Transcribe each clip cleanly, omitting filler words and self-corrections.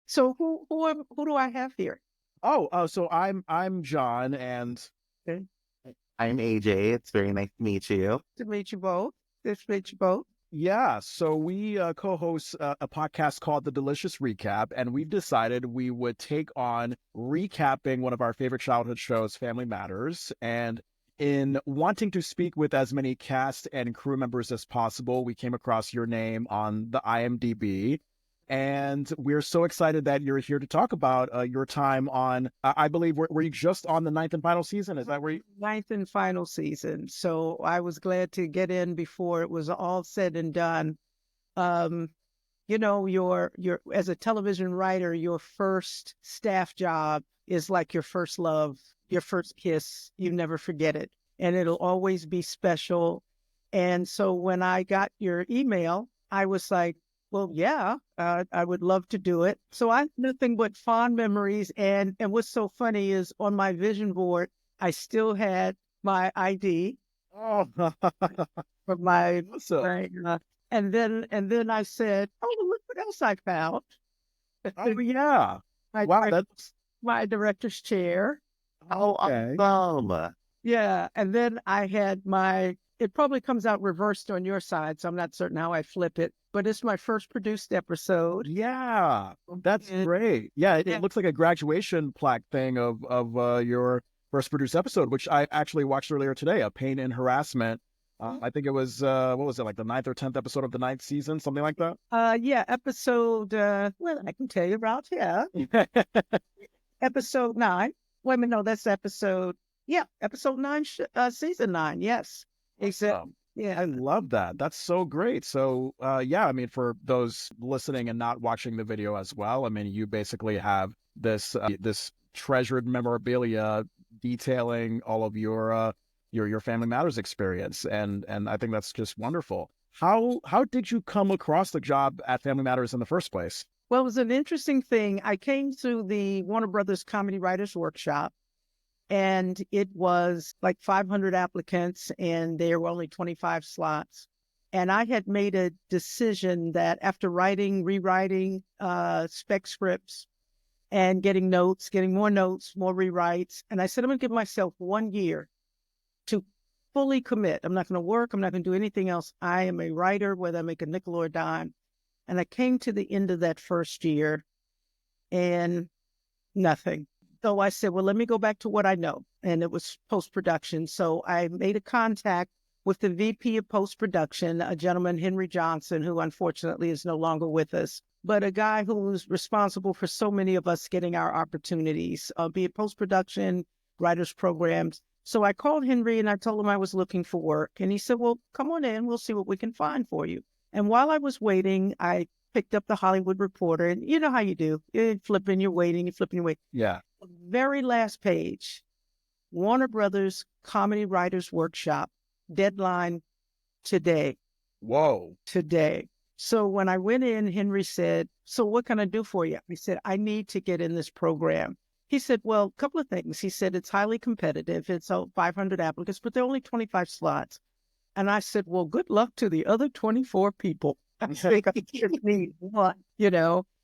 So who do I have here? So I'm John, and Okay. I'm AJ. It's very nice to meet you. To meet you both. Nice to meet you both. yeah, so we co-host a podcast called The Delicious Recap, and we've decided we would take on recapping one of our favorite childhood shows, Family Matters. And in wanting to speak with as many cast and crew members as possible, we came across your name on the IMDb. And we're so excited that you're here to talk about your time on, I believe, were you just on the ninth and final season? Is that where you? Ninth and final season. So I was glad to get in before it was all said and done. Um, your as a television writer, your first staff job is like your first love, your first kiss. You never forget it. And it'll always be special. And so when I got your email, I was like, well, yeah, I would love to do it. So I have nothing but fond memories. And what's so funny is on my vision board, I still had my ID Oh, for my, awesome. and then I said, oh, look what else I found. Oh, yeah. my, Wow, my, that's my director's chair. Oh, okay. awesome. Yeah. And then I had it probably comes out reversed on your side. So I'm not certain how I flip it, but it's my first produced episode. Yeah, that's And, great. Yeah, it yeah. looks like a graduation plaque thing of your first produced episode, which I actually watched earlier today, a Pain In Harassment. I think it was what was it, like the ninth or tenth episode of the ninth season, something like that. Yeah, episode, well, I can tell you about, yeah, episode 9. Wait a minute, no, that's episode 9, season 9, yes. Except, Awesome. I yeah, love that. That's so great. So, yeah, I mean, for those listening and not watching the video as well, I mean, you basically have this treasured memorabilia detailing all of your Family Matters experience, and I think that's just wonderful. How did you come across the job at Family Matters in the first place? well, it was an interesting thing. I came to the Warner Brothers Comedy Writers Workshop, and it was like 500 applicants, and there were only 25 slots. And I had made a decision that after writing, rewriting spec scripts, and getting notes, getting more notes, more rewrites. And I said, I'm going to give myself 1 year to fully commit. I'm not going to work. I'm not going to do anything else. I am a writer, whether I make a nickel or a dime. And I came to the end of that first year and nothing. So I said, well, let me go back to what I know. And it was post production. So I made a contact with the VP of post production, a gentleman, Henry Johnson, who unfortunately is no longer with us, but a guy who's responsible for so many of us getting our opportunities, be it post production, writers programs. So I called Henry and I told him I was looking for work. And he said, well, come on in. We'll see what we can find for you. And while I was waiting, I picked up the Hollywood Reporter. And you know how you do. You're flipping, you're waiting, you're flipping, you're waiting. Yeah. The very last page, Warner Brothers Comedy Writers Workshop, deadline today. Whoa. Today. So when I went in, Henry said, so what can I do for you? I said, I need to get in this program. He said, well, a couple of things. He said, it's highly competitive. It's 500 applicants, but there are only 25 slots. And I said, well, good luck to the other 24 people. I think I just need one.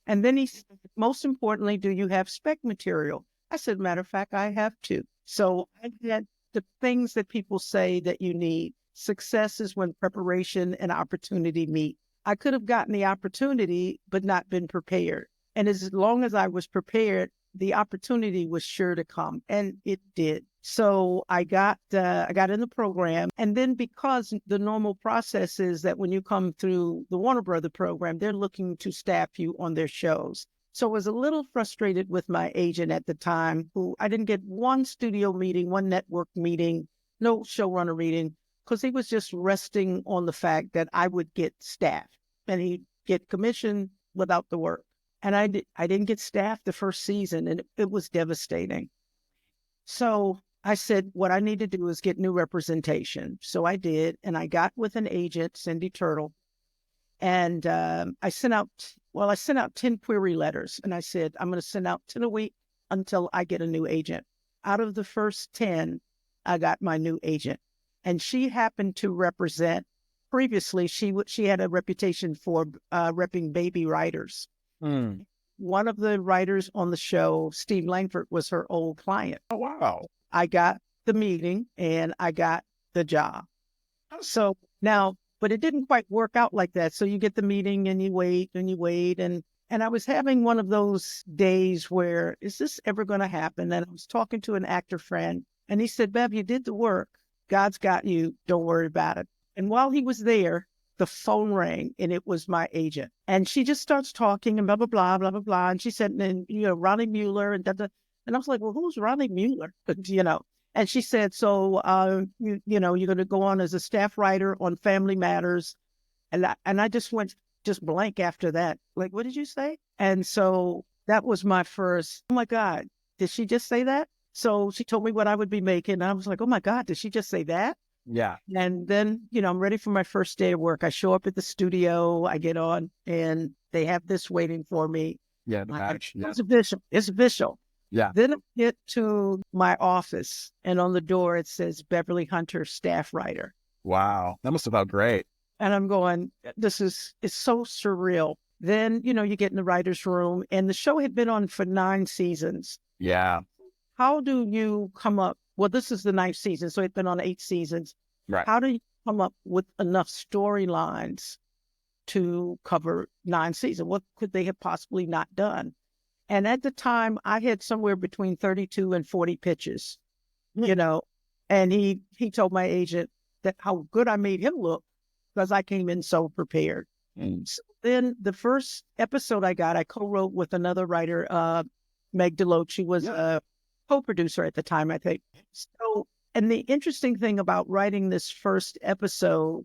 And then he said, most importantly, do you have spec material? I said, matter of fact, I have two. So I had the things that people say that you need. Success is when preparation and opportunity meet. I could have gotten the opportunity, but not been prepared. And as long as I was prepared, the opportunity was sure to come, and it did. So I got in the program, and then because the normal process is that when you come through the Warner Brother program, they're looking to staff you on their shows. So I was a little frustrated with my agent at the time, who I didn't get one studio meeting, one network meeting, no showrunner meeting, because he was just resting on the fact that I would get staff and he'd get commission without the work. And I didn't get staff the first season, and it was devastating. So I said, what I need to do is get new representation. So I did, and I got with an agent, Cindy Turtle, and I sent out 10 query letters, and I said, I'm going to send out 10 a week until I get a new agent. Out of the first 10, I got my new agent, and she happened to represent. Previously, she had a reputation for repping baby writers. Mm. one of the writers on the show, Steve Langford, was her old client. Oh, wow. I got the meeting and I got the job. So now, but it didn't quite work out like that. So you get the meeting and you wait and you wait. And I was having one of those days where, is this ever going to happen? And I was talking to an actor friend and he said, Bev, you did the work. God's got you. Don't worry about it. And while he was there, the phone rang and it was my agent. And she just starts talking and blah, blah, blah, blah, blah, blah. And she said, and, Ronnie Mueller and da, da. And I was like, well, who's Ronnie Mueller? And she said, so, you're going to go on as a staff writer on Family Matters. And I just went blank after that. Like, what did you say? And so that was my first, oh my God, did she just say that? So she told me what I would be making. I was like, oh my God, did she just say that? Yeah. And then, I'm ready for my first day of work. I show up at the studio, I get on, and they have this waiting for me. Yeah. The badge. Yeah. It's official. It's official. Yeah. Then I get to my office, and on the door it says Beverly Hunter, staff writer. Wow. That must have felt great. And I'm going, it's so surreal. Then, you get in the writer's room, and the show had been on for 9 seasons. Yeah. How do you come up? Well, this is the 9th season, so it's been on 8 seasons. Right. How do you come up with enough storylines to cover 9 seasons? What could they have possibly not done? And at the time, I had somewhere between 32 and 40 pitches, and he told my agent that how good I made him look because I came in so prepared. So then the first episode I co-wrote with another writer, Meg Deloach. She was a co-producer at the time, I think. So, and the interesting thing about writing this first episode,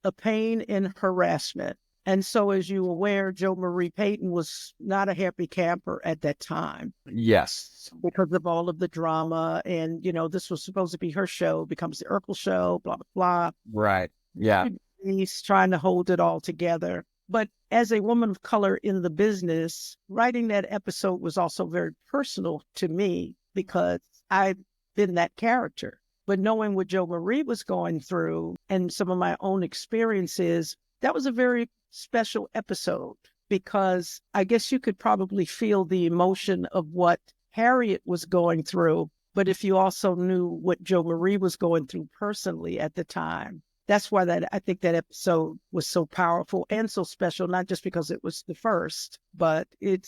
A Pain in Harassment. And so, as you're aware, Jo Marie Payton was not a happy camper at that time. Yes. Because of all of the drama. And, this was supposed to be her show, becomes the Urkel show, blah, blah, blah. Right. Yeah. He's trying to hold it all together. But as a woman of color in the business, writing that episode was also very personal to me because I've been that character. But knowing what Jo Marie was going through and some of my own experiences, that was a very special episode because I guess you could probably feel the emotion of what Harriet was going through. But if you also knew what Jo Marie was going through personally at the time, that's why I think that episode was so powerful and so special, not just because it was the first, but it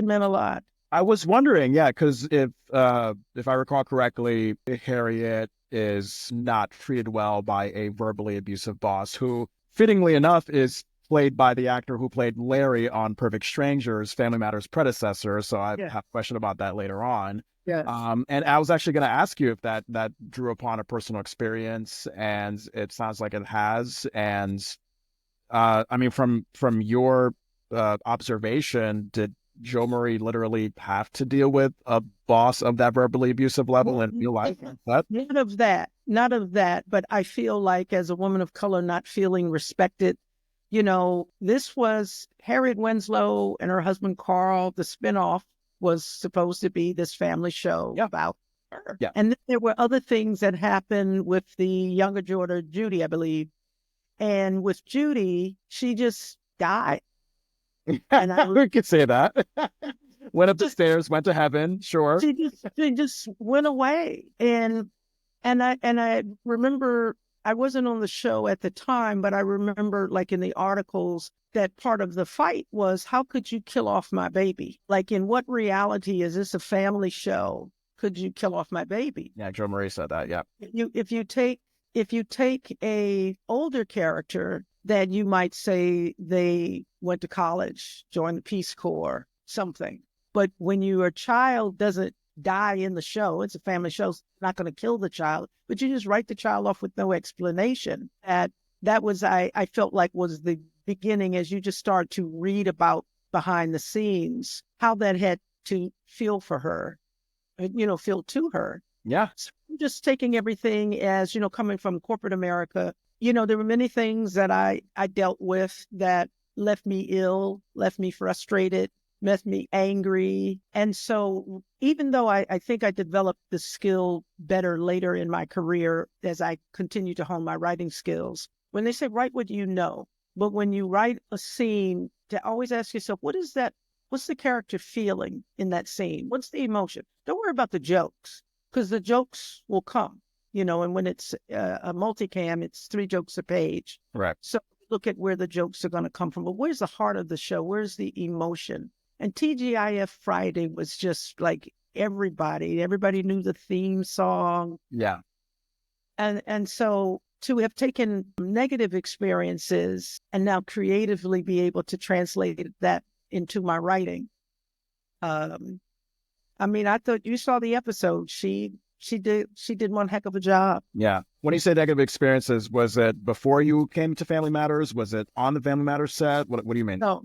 meant a lot. I was wondering, because if I recall correctly, Harriet is not treated well by a verbally abusive boss who, fittingly enough, is played by the actor who played Larry on Perfect Strangers, Family Matters' predecessor. So I have a question about that later on. Yes. And I was actually going to ask you if that drew upon a personal experience, and it sounds like it has. And I mean, from your observation, did Jo Marie literally have to deal with a boss of that verbally abusive level in real life? Not of that. But I feel like as a woman of color, not feeling respected, this was Harriet Winslow and her husband, Carl. The spinoff was supposed to be this family show about her. Yeah. And then there were other things that happened with the younger daughter, Judy, I believe. And with Judy, she just died. And we could say that. Went up the stairs, went to heaven, sure. She just went away. And I remember, I wasn't on the show at the time, but I remember like in the articles that part of the fight was, how could you kill off my baby? Like, in what reality is this a family show? Could you kill off my baby? Yeah, Jo Marie said that, yeah. If you take a older character that you might say they went to college, joined the Peace Corps, something. But when your child doesn't die in the show, it's a family show, it's not going to kill the child, but you just write the child off with no explanation. That was, I felt like was the beginning, as you just start to read about behind the scenes, how that had to feel for her, feel to her. Yeah. So just taking everything as, coming from corporate America, there were many things that I dealt with that left me ill, left me frustrated, left me angry. And so even though I think I developed the skill better later in my career as I continue to hone my writing skills, when they say, write what you know, but when you write a scene, to always ask yourself, what What's the character feeling in that scene? What's the emotion? Don't worry about the jokes, because the jokes will come, and when it's a multicam, it's 3 jokes a page. Right. So look at where the jokes are going to come from. But where's the heart of the show? Where's the emotion? And TGIF Friday was just like everybody knew the theme song. Yeah. And so to have taken negative experiences and now creatively be able to translate that into my writing. I thought you saw the episode. She did one heck of a job. Yeah. When you say negative experiences, was it before you came to Family Matters? Was it on the Family Matters set? What do you mean? No,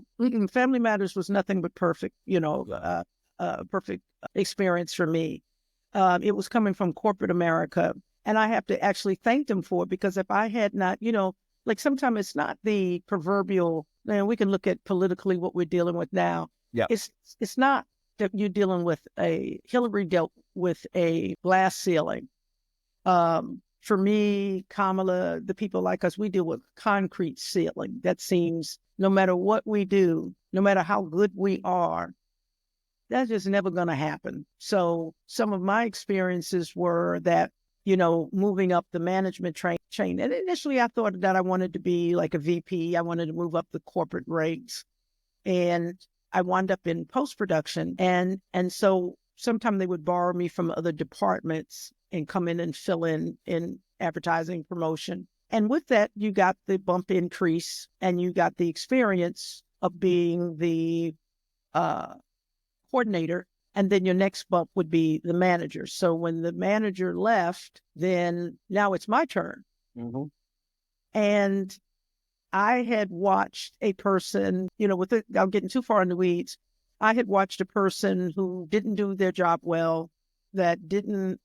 Family Matters was nothing but perfect, perfect experience for me. It was coming from corporate America. And I have to actually thank them for it, because if I had not, like sometimes it's not the proverbial, we can look at politically what we're dealing with now. Yeah. It's not that you're dealing with Hillary dealt with a glass ceiling. For me, Kamala, the people like us, we deal with concrete ceiling. That seems no matter what we do, no matter how good we are, that's just never going to happen. So some of my experiences were that, moving up the management chain. And initially I thought that I wanted to be like a VP. I wanted to move up the corporate ranks. And I wound up in post-production. And so sometimes they would borrow me from other departments and come in and fill in advertising, promotion. And with that, you got the bump increase and you got the experience of being the coordinator. And then your next bump would be the manager. So when the manager left, then now it's my turn. Mm-hmm. And I had watched a person, I'm getting too far in the weeds. I had watched a person who didn't do their job well, that didn't,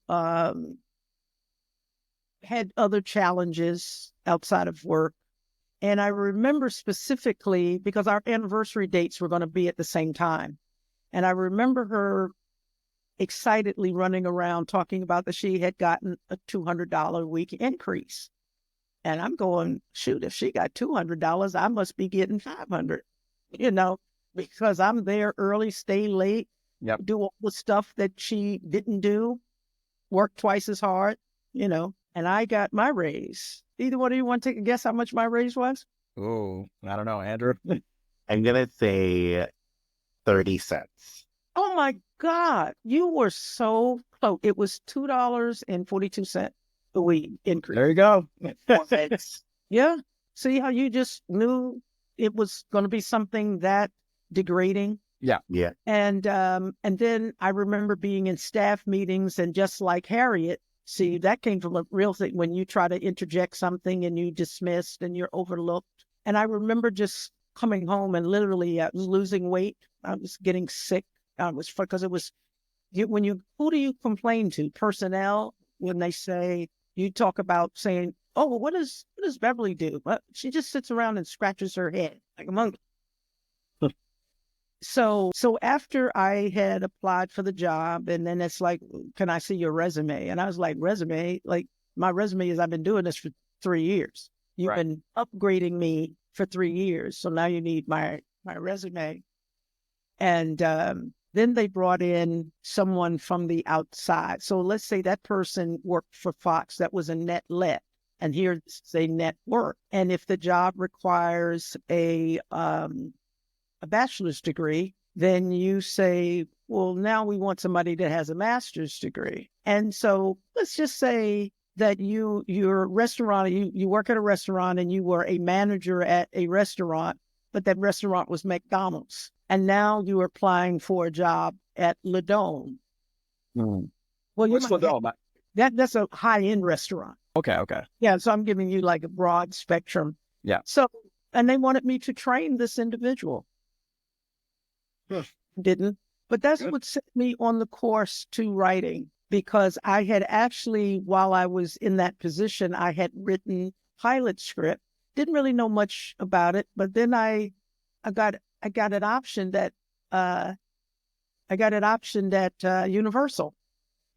had other challenges outside of work. And I remember specifically because our anniversary dates were going to be at the same time. And I remember her excitedly running around talking about that she had gotten a $200 a week increase. And I'm going, shoot, if she got $200, I must be getting $500, because I'm there early, stay late, do all the stuff that she didn't do, work twice as hard, and I got my raise. Either one of you want to take a guess how much my raise was? Oh, I don't know, Andrew. I'm going to say 30 cents. Oh my God, you were so close. It was $2.42 a week increase. There you go. Yeah. See how you just knew it was going to be something that degrading? Yeah. Yeah. And then I remember being in staff meetings, and just like Harriet, see, that came from a real thing when you try to interject something and you dismissed and you're overlooked. And I remember just coming home and literally losing weight. I was getting sick. Because it was, who do you complain to? Personnel, when they say, you talk about saying, oh, well, what does Beverly do? Well, she just sits around and scratches her head like a monkey. So after I had applied for the job, and then it's like, can I see your resume? And I was like, resume? Like, my resume is I've been doing this for 3 years. You've been upgrading me for 3 years. So now you need my resume. And then they brought in someone from the outside. So let's say that person worked for Fox. That was a net let. And here's a network. And if the job requires a bachelor's degree, then you say, well, now we want somebody that has a master's degree. And so let's just say that you're a restaurant, you work at a restaurant and you were a manager at a restaurant, but that restaurant was McDonald's. And now you're applying for a job at Le Dome. Mm. Well, what's Le Dome? That's a high-end restaurant. Okay. Yeah, so I'm giving you like a broad spectrum. Yeah. So, and they wanted me to train this individual. Didn't. But that's what set me on the course to writing, because I had actually, while I was in that position, I had written pilot script. Didn't really know much about it, but then I got an option that Universal.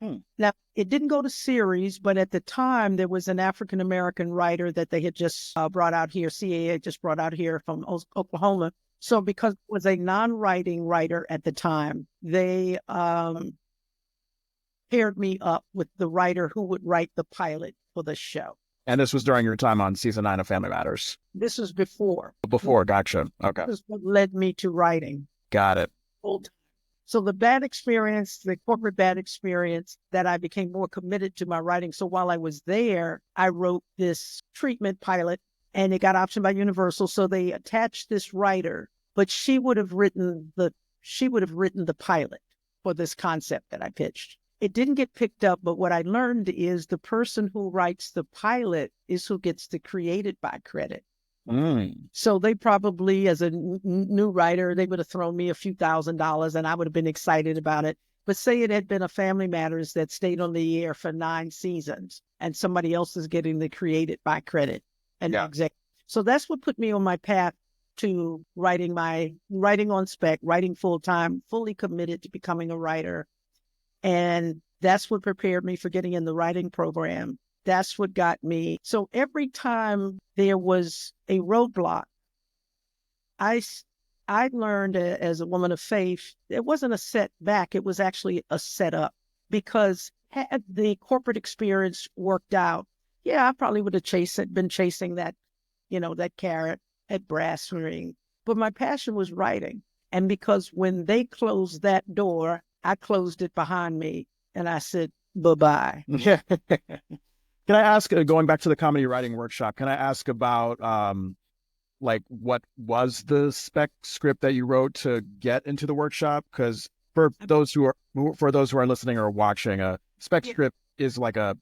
Now, it didn't go to series, but at the time there was an African-American writer that they had just brought out here. CAA just brought out here from Oklahoma. So because I was a non-writing writer at the time, they paired me up with the writer who would write the pilot for the show. And this was during your time on season 9 of Family Matters. This was before. Before, gotcha. Okay. This is what led me to writing Got it. full time. So the bad experience, the corporate bad experience, that I became more committed to my writing. So while I was there, I wrote this treatment pilot and it got optioned by Universal. So they attached this writer, but she would have written the pilot for this concept that I pitched. It didn't get picked up, but what I learned is the person who writes the pilot is who gets the created by credit. So they probably, as a new writer, they would have thrown me a few $1,000s and I would have been excited about it. But say it had been a Family Matters that stayed on the air for 9 seasons and somebody else is getting the created by credit and exec. So that's what put me on my path to writing on spec, writing full time, fully committed to becoming a writer. And that's what prepared me for getting in the writing program. That's what got me. So every time there was a roadblock, I learned as a woman of faith, it wasn't a setback. It was actually a setup, because had the corporate experience worked out, I probably would have been chasing that, that carrot at brass ring. But my passion was writing. And because when they closed that door, I closed it behind me and I said, bye-bye. Can I ask, going back to the comedy writing workshop, can I ask about what was the spec script that you wrote to get into the workshop? Because for those who are listening or watching, a spec script is like a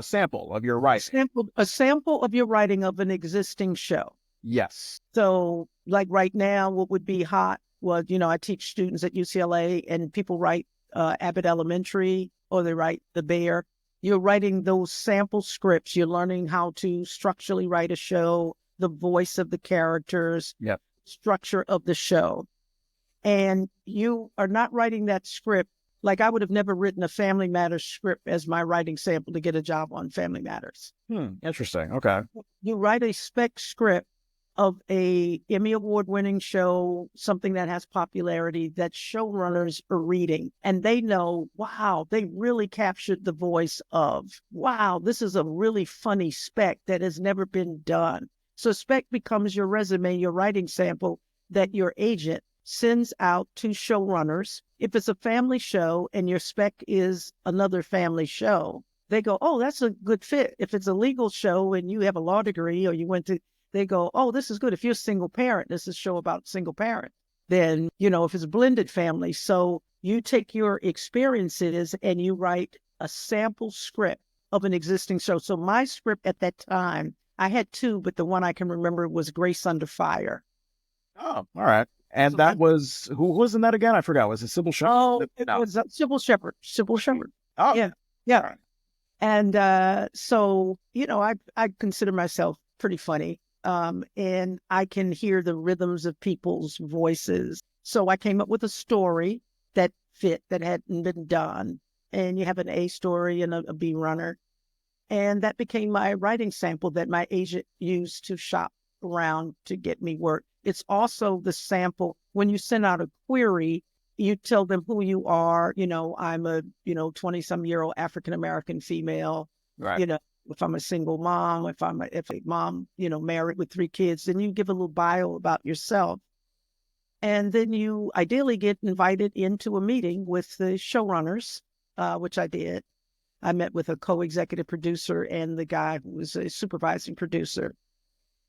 sample of your writing. A sample of your writing of an existing show. Yes. So like right now, what would be hot was, I teach students at UCLA and people write Abbott Elementary or they write The Bear. You're writing those sample scripts. You're learning how to structurally write a show, the voice of the characters, structure of the show. And you are not writing that script. Like I would have never written a Family Matters script as my writing sample to get a job on Family Matters. Interesting. Okay. You write a spec script of a Emmy Award-winning show, something that has popularity that showrunners are reading, and they know, wow, they really captured the voice of, wow, this is a really funny spec that has never been done. So spec becomes your resume, your writing sample that your agent sends out to showrunners. If it's a family show and your spec is another family show, they go, oh, that's a good fit. If it's a legal show and you have a law degree or you went to, they go, oh, this is good. If you're a single parent, this is a show about single parent. Then, if it's a blended family. So you take your experiences and you write a sample script of an existing show. So my script at that time, I had 2, but the one I can remember was Grace Under Fire. Oh, all right. And so that was, who was in that again? I forgot. Was it Sybil Shepherd? Oh, it was Sybil Shepherd. Sybil Shepherd. Oh, yeah. Right. And so, I consider myself pretty funny. And I can hear the rhythms of people's voices. So I came up with a story that fit, that hadn't been done. And you have an A story and a B runner. And that became my writing sample that my agent used to shop around to get me work. It's also the sample. When you send out a query, you tell them who you are. I'm a, 20-some-year-old African-American female, right. If I'm a single mom, if a mom, married with 3 kids, then you give a little bio about yourself. And then you ideally get invited into a meeting with the showrunners, which I did. I met with a co-executive producer and the guy who was a supervising producer.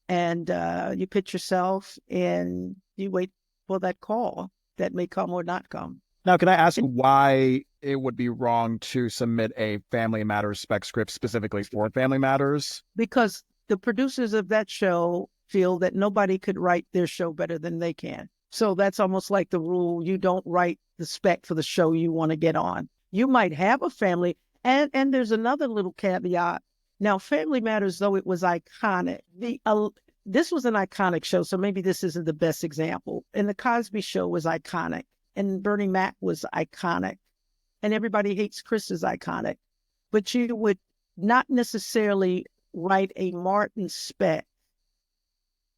And you pitch yourself and you wait for that call that may come or not come. Now, can I ask why it would be wrong to submit a Family Matters spec script specifically for Family Matters? Because the producers of that show feel that nobody could write their show better than they can. So that's almost like the rule. You don't write the spec for the show you want to get on. You might have a family. And there's another little caveat. Now, Family Matters, though it was iconic, this was an iconic show, so maybe this isn't the best example. And the Cosby Show was iconic. And Bernie Mac was iconic. And Everybody Hates Chris is iconic. But you would not necessarily write a Martin spec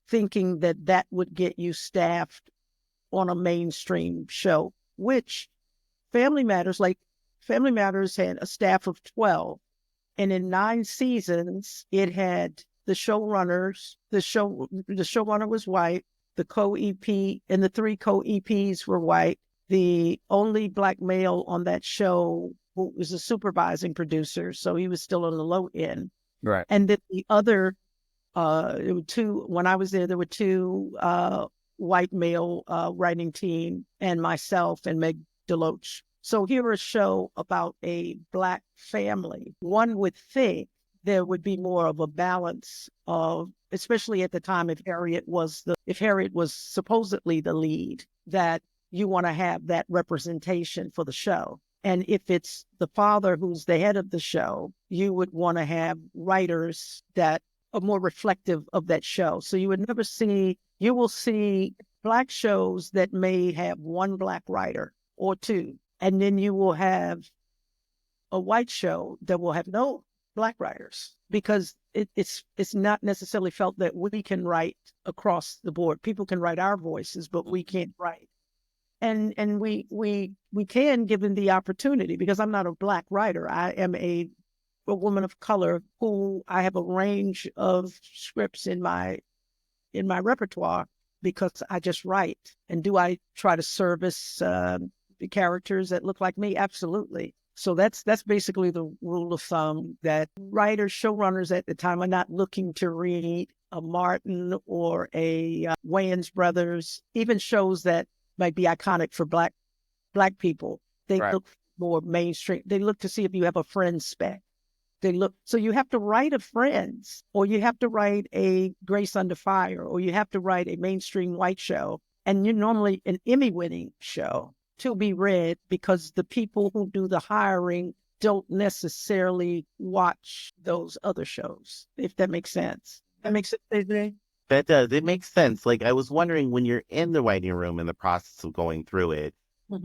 thinking that would get you staffed on a mainstream show, which Family Matters, like Family Matters had a staff of 12. And in 9 seasons, it had the showrunners, the showrunner was white, the co-EP and the 3 co-EPs were white. The only Black male on that show who was a supervising producer, so he was still on the low end. Right. And then the other, there were 2, when I was there were 2 white male writing team and myself and Meg Deloach. So here a show about a Black family. One would think there would be more of a balance of, especially at the time if Harriet was supposedly the lead, that you want to have that representation for the show. And if it's the father who's the head of the show, you would want to have writers that are more reflective of that show. So you will see Black shows that may have 1 Black writer or 2. And then you will have a white show that will have no Black writers, because it's not necessarily felt that we can write across the board. People can write our voices, but we can't write. And we can, given the opportunity, because I'm not a Black writer. I am a woman of color who I have a range of scripts in my repertoire because I just write. And do I try to service the characters that look like me? Absolutely. So that's basically the rule of thumb, that writers, showrunners at the time are not looking to read a Martin or a Wayans Brothers, even shows that might be iconic for Black people. They look more mainstream. They look to see if you have a Friends spec. So you have to write a Friends, or you have to write a Grace Under Fire, or you have to write a mainstream white show, and you're normally an Emmy-winning show to be read, because the people who do the hiring don't necessarily watch those other shows, if that makes sense. That makes sense, Ajay? That does. It makes sense. Like, I was wondering, when you're in the writing room in the process of going through it,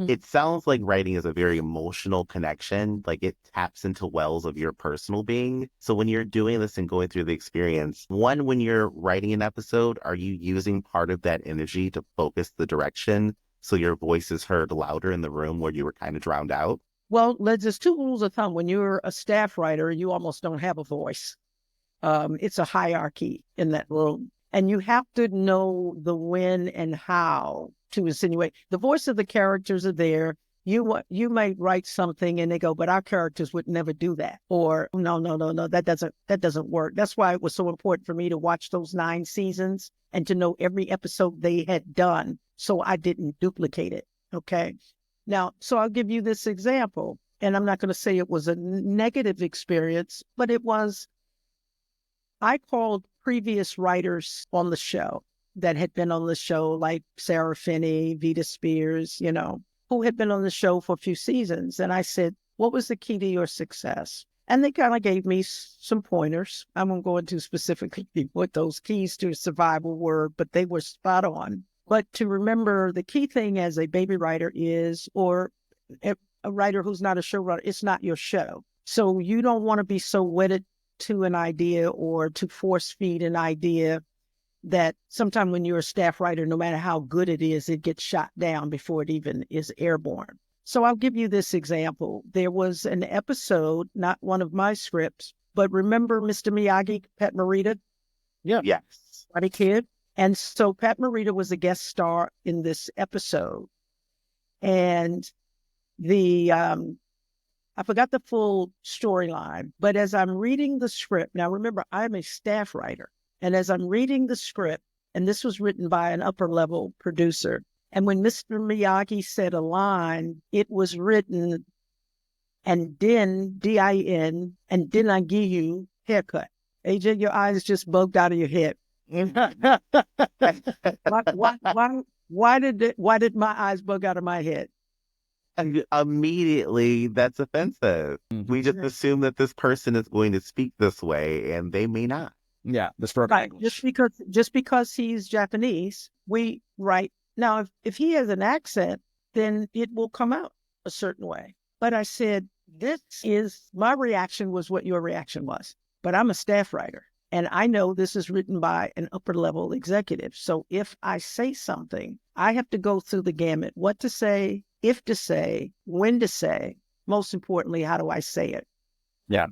it sounds like writing is a very emotional connection. Like, it taps into wells of your personal being. So when you're doing this and going through the experience, one, when you're writing an episode, are you using part of that energy to focus the direction so your voice is heard louder in the room where you were kind of drowned out? Well, there's 2 rules of thumb. When you're a staff writer, you almost don't have a voice. It's a hierarchy in that room. And you have to know the when and how to insinuate. The voice of the characters are there. You might write something and they go, but our characters would never do that. Or no, that doesn't work. That's why it was so important for me to watch those 9 seasons and to know every episode they had done, so I didn't duplicate it. Okay. Now, so I'll give you this example, and I'm not going to say it was a negative experience, but I called previous writers on the show that had been on the show, like Sarah Finney, Vita Spears, who had been on the show for a few seasons. And I said, what was the key to your success? And they kind of gave me some pointers. I won't go into specifically what those keys to survival were, but they were spot on. But to remember, the key thing as a baby writer is, or a writer who's not a showrunner, it's not your show. So you don't want to be so wedded to an idea or to force feed an idea that sometime when you're a staff writer, no matter how good it is, it gets shot down before it even is airborne. So I'll give you this example. There was an episode, not one of my scripts, but remember Mr. Miyagi, Pat Morita? Yeah. Yes. Buddy Kid. And so Pat Morita was a guest star in this episode. And I forgot the full storyline, but as I'm reading the script, now remember, I'm a staff writer. And as I'm reading the script, and this was written by an upper level producer, and when Mr. Miyagi said a line, it was written, and then, D-I-N, and then I give you haircut. AJ, your eyes just bugged out of your head. Why did my eyes bug out of my head? And immediately, that's offensive. We just assume that this person is going to speak this way, and they may not. Yeah, the spoken Right. English. Just because he's Japanese, we write. Now, if he has an accent, then it will come out a certain way. But I said, my reaction was what your reaction was. But I'm a staff writer. And I know this is written by an upper level executive. So if I say something, I have to go through the gamut, what to say, if to say, when to say, most importantly, how do I say it? Yeah.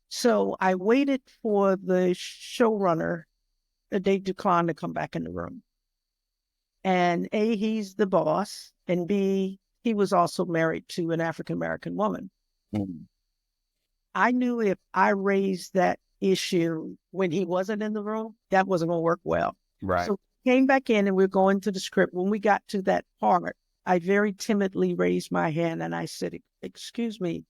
So I waited for the showrunner, Dave Duclan, to come back in the room. And A, he's the boss, and B, he was also married to an African-American woman. Mm. I knew if I raised that issue when he wasn't in the room, that wasn't going to work well. Right. So he came back in and we're going to the script. When we got to that part, I very timidly raised my hand and I said, "Excuse me,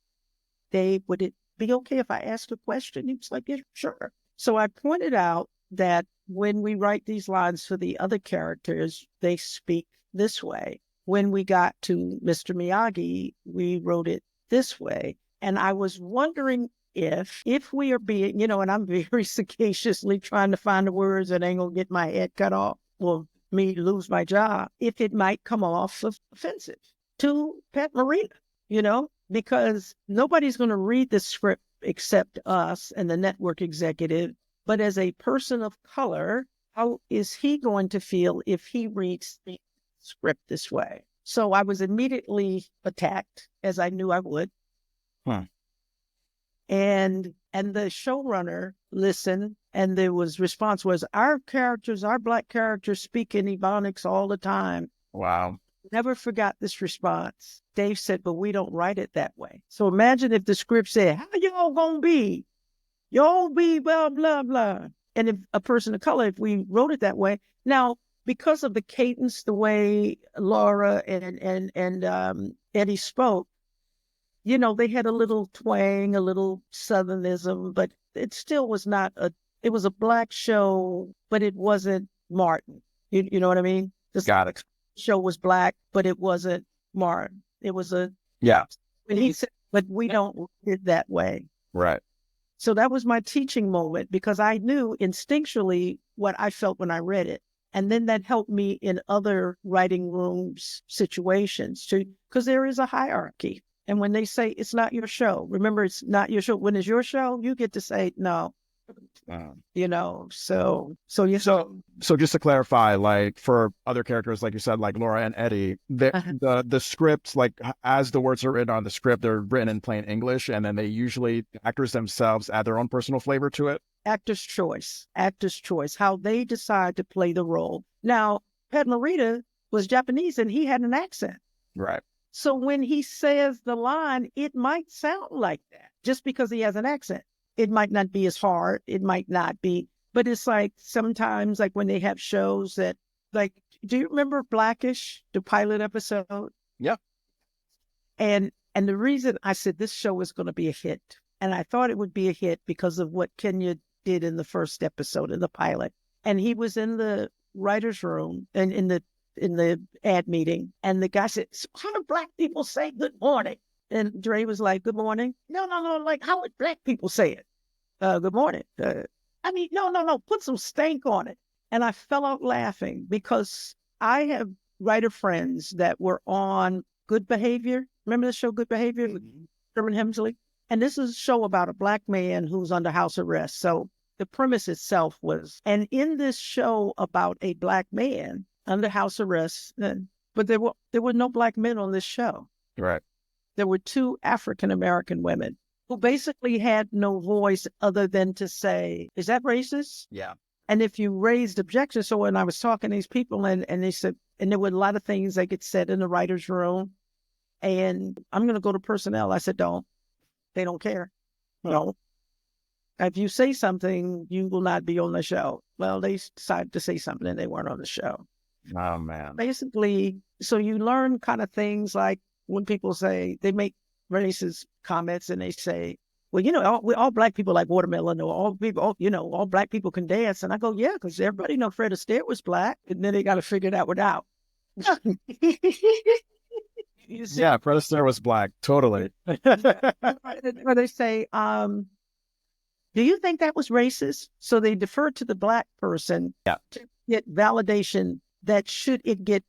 Dave, would it be okay if I asked a question?" He was like, "Yeah, sure." So I pointed out that when we write these lines for the other characters, they speak this way. When we got to Mr. Miyagi, we wrote it this way. And I was wondering if we are being, and I'm very sagaciously trying to find the words that ain't gonna get my head cut off or me lose my job, if it might come off offensive to Pat Morita, because nobody's going to read the script except us and the network executive. But as a person of color, how is he going to feel if he reads the script this way? So I was immediately attacked, as I knew I would. Huh. And the showrunner listened, and there was response was, our Black characters speak in Ebonics all the time. Wow. Never forgot this response. Dave said, but we don't write it that way. So imagine if the script said, how y'all gonna be? Y'all be blah, blah, blah. And if a person of color, if we wrote it that way. Now, because of the cadence, the way Laura and Eddie spoke, they had a little twang, a little Southernism, but it still was not it was a Black show, but it wasn't Martin. You know what I mean? Got it. Show was Black, but it wasn't Martin. It was Yeah. When he said, but we don't read it that way. Right. So that was my teaching moment because I knew instinctually what I felt when I read it. And then that helped me in other writing rooms situations too, because there is a hierarchy. And when they say it's not your show, remember, it's not your show. When it's your show, you get to say no. So yes. So just to clarify, like for other characters, like you said, like Laura and Eddie, the scripts, like as the words are written on the script, they're written in plain English, and then they usually actors themselves add their own personal flavor to it. Actor's choice, how they decide to play the role. Now, Pat Morita was Japanese and he had an accent. Right. So when he says the line, it might sound like that just because he has an accent. It might not be as hard. It might not be, but it's like sometimes like when they have shows that like, do you remember Blackish, the pilot episode? Yeah. And the reason I said this show is going to be a hit, and I thought it would be a hit because of what Kenya did in the first episode in the pilot. And he was in the writer's room and in the ad meeting, and the guy said, so how do Black people say good morning? And Dre was like, good morning. No, like how would Black people say it? Good morning. No, put some stank on it. And I fell out laughing because I have writer friends that were on Good Behavior. Remember the show Good Behavior with Sherman Hemsley? And this is a show about a Black man who's under house arrest. So the premise itself was, and in this show about a Black man under house arrest, but there were no Black men on this show. Right. There were two African-American women who basically had no voice other than to say, is that racist? Yeah. And if you raised objections, so when I was talking to these people and they said, and there were a lot of things that get said in the writer's room, and I'm going to go to personnel. I said, don't. They don't care. No. If you say something, you will not be on the show. Well, they decided to say something and they weren't on the show. Oh, man. Basically, so you learn kind of things like when people say, they make racist comments and they say, well, all Black people like watermelon, or all people, all Black people can dance. And I go, yeah, because everybody know Fred Astaire was Black. And then they got to figure that one out. Yeah, Fred Astaire was Black. Totally. Or they say, do you think that was racist? So they defer to the Black person to get validation that should it get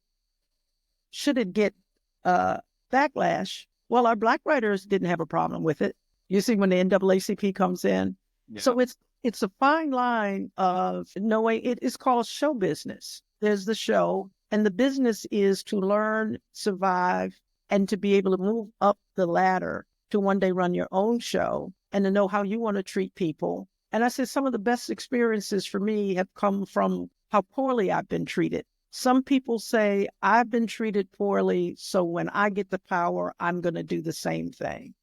backlash. Well, our Black writers didn't have a problem with it. You see, when the NAACP comes in. Yeah. So it's a fine line of knowing it is called show business. There's the show, and the business is to learn, survive, and to be able to move up the ladder to one day run your own show and to know how you want to treat people. And I said some of the best experiences for me have come from how poorly I've been treated. Some people say, I've been treated poorly, so when I get the power, I'm going to do the same thing.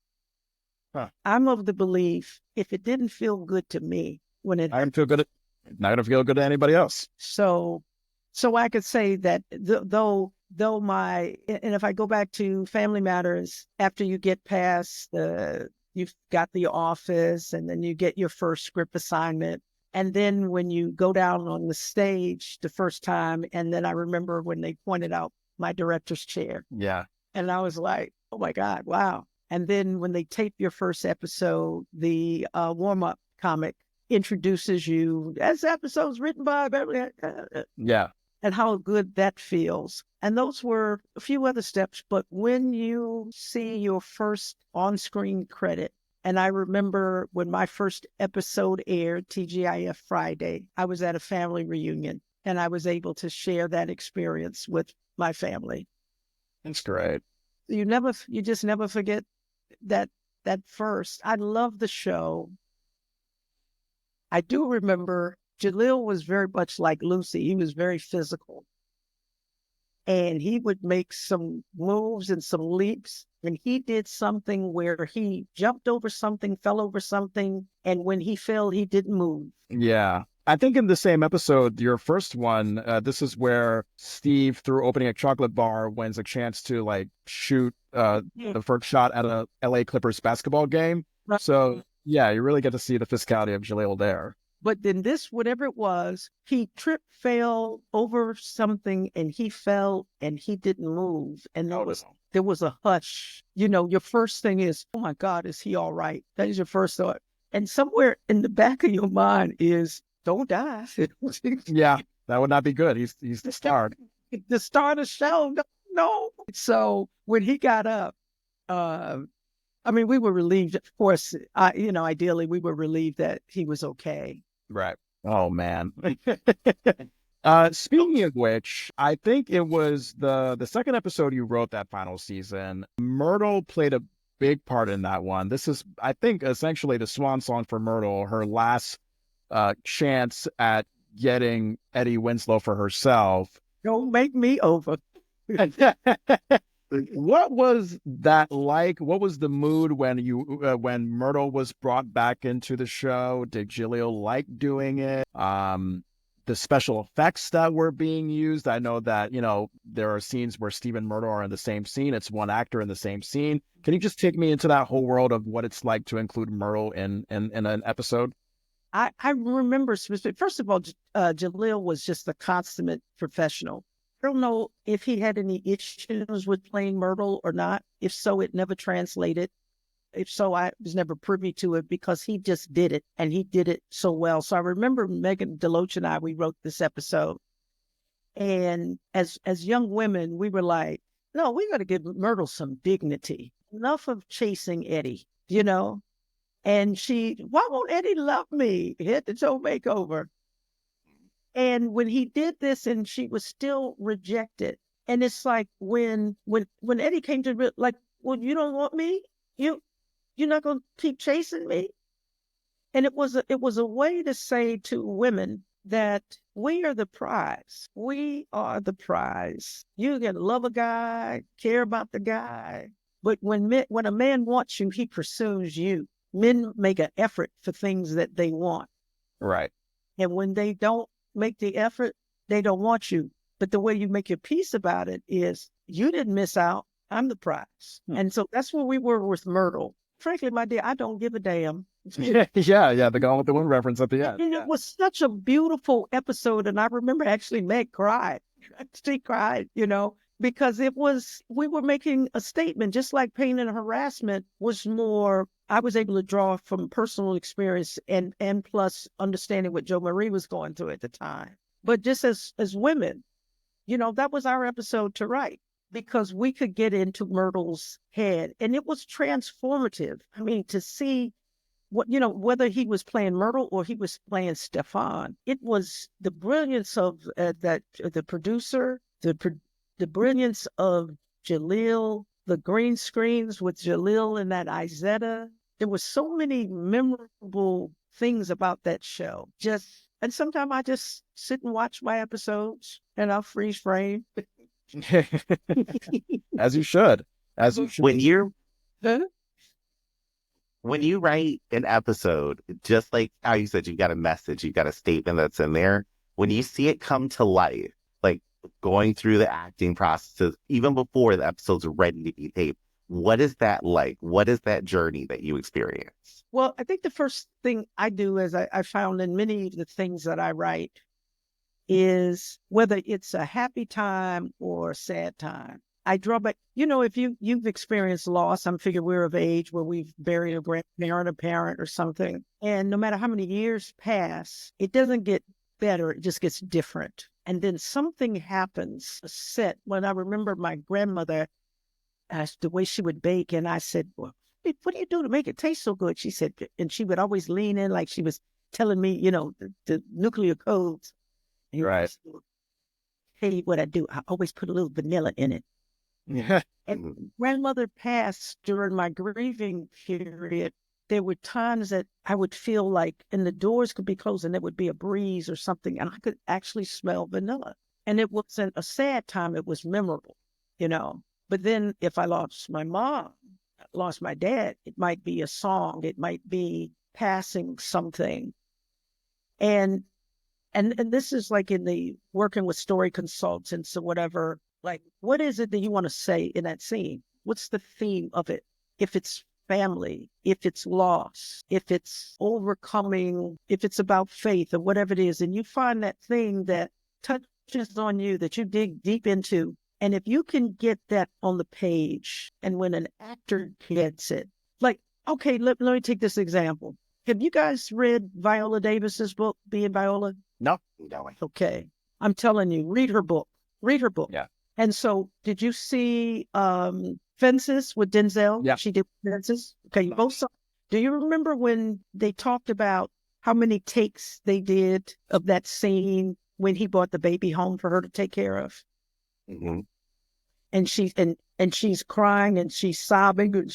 Huh. I'm of the belief, if it didn't feel good to me when it I don't feel good. Not gonna feel good to anybody else. so I could say that though and if I go back to Family Matters, after you get past you've got the office and then you get your first script assignment. And then when you go down on the stage the first time, and then I remember when they pointed out my director's chair. Yeah. And I was like, oh my God, wow. And then when they tape your first episode, the warm-up comic introduces you as episodes written by Beverly. Yeah. And how good that feels. And those were a few other steps. But when you see your first on-screen credit, and I remember when my first episode aired, TGIF Friday, I was at a family reunion and I was able to share that experience with my family. That's great. You just never forget that first. I love the show. I do remember Jaleel was very much like Lucy. He was very physical. And he would make some moves and some leaps. And he did something where he jumped over something, fell over something. And when he fell, he didn't move. Yeah. I think in the same episode, your first one, this is where Steve, through opening a chocolate bar, wins a chance to like shoot the first shot at a LA Clippers basketball game. Right. So yeah, you really get to see the physicality of Jaleel there. But then this, whatever it was, he tripped, fell over something, and he fell and he didn't move. And there was a hush. You know, your first thing is, oh my God, is he all right? That is your first thought. And somewhere in the back of your mind is, don't die. Yeah, that would not be good. He's the star. The star of the show. No. So when he got up, I mean, we were relieved, of course, ideally we were relieved that he was okay. Right. Oh, man. Speaking of which, I think it was the second episode you wrote that final season. Myrtle played a big part in that one. This is, I think, essentially the swan song for Myrtle, her last chance at getting Eddie Winslow for herself. Don't make me over. What was that like? What was the mood when when Myrtle was brought back into the show? Did Jaleel like doing it? The special effects that were being used. I know that, there are scenes where Steve and Myrtle are in the same scene. It's one actor in the same scene. Can you just take me into that whole world of what it's like to include Myrtle in an episode? I remember specifically, first of all, Jaleel was just a consummate professional. I don't know if he had any issues with playing Myrtle or not. If so, it never translated. If so, I was never privy to it because he just did it and he did it so well. So I remember Megan Deloach and we wrote this episode. And as young women, we were like, no, we got to give Myrtle some dignity. Enough of chasing Eddie, And why won't Eddie love me? Head to toe makeover. And when he did this and she was still rejected. And it's like when Eddie came to like, well, you don't want me? You're not going to keep chasing me? And it was a way to say to women that we are the prize. We are the prize. You can love a guy, care about the guy. But when a man wants you, he pursues you. Men make an effort for things that they want. Right. And when they don't make the effort, they don't want you. But the way you make your peace about it is you didn't miss out. I'm the prize. And so that's where we were with Myrtle. Frankly, my dear, I don't give a damn. Yeah, the Gone with the Wind reference at the end. And it was such a beautiful episode. And I remember actually Meg cried. She cried, because we were making a statement, just like Pain In Harassment was more, I was able to draw from personal experience and plus understanding what Jo Marie was going through at the time. But just as women, that was our episode to write because we could get into Myrtle's head and it was transformative. I mean, to see whether he was playing Myrtle or he was playing Stefan, it was the brilliance of the producer, the brilliance of Jaleel, the green screens with Jaleel and that Izetta. There was so many memorable things about that show. And sometimes I just sit and watch my episodes and I'll freeze frame. As you should. As you should. When you write an episode, just like how you said, you've got a message, you've got a statement that's in there. When you see it come to life, like going through the acting processes, even before the episode's ready to be taped, what is that like? What is that journey that you experience? Well, I think the first thing I do, as I found in many of the things that I write, is whether it's a happy time or a sad time, I draw back. If you've experienced loss, I'm figure we're of age where we've buried a grandparent, a parent, or something, and no matter how many years pass, it doesn't get better; it just gets different. And then something happens. When I remember my grandmother, the way she would bake, and I said, "Well, what do you do to make it taste so good?" She said, and she would always lean in like she was telling me, the nuclear codes. And right. Tell you what I do. I always put a little vanilla in it. Yeah. And grandmother passed during my grieving period. There were times that I would feel like, and the doors could be closed and there would be a breeze or something, and I could actually smell vanilla. And it wasn't a sad time, it was memorable, But then if I lost my mom, lost my dad, it might be a song, it might be passing something. And this is like in the working with story consultants or whatever. Like, what is it that you want to say in that scene? What's the theme of it? If it's family, if it's loss, if it's overcoming, if it's about faith or whatever it is, and you find that thing that touches on you, that you dig deep into, and if you can get that on the page, and when an actor gets it, like, okay, let me take this example. Have you guys read Viola Davis's book, Being Viola? No. Okay. I'm telling you, read her book. Read her book. Yeah. And so, did you see Fences with Denzel? Yeah. She did Fences. Okay, you both saw. Do you remember when they talked about how many takes they did of that scene when he brought the baby home for her to take care of? Mm-hmm. And she's crying and she's sobbing. And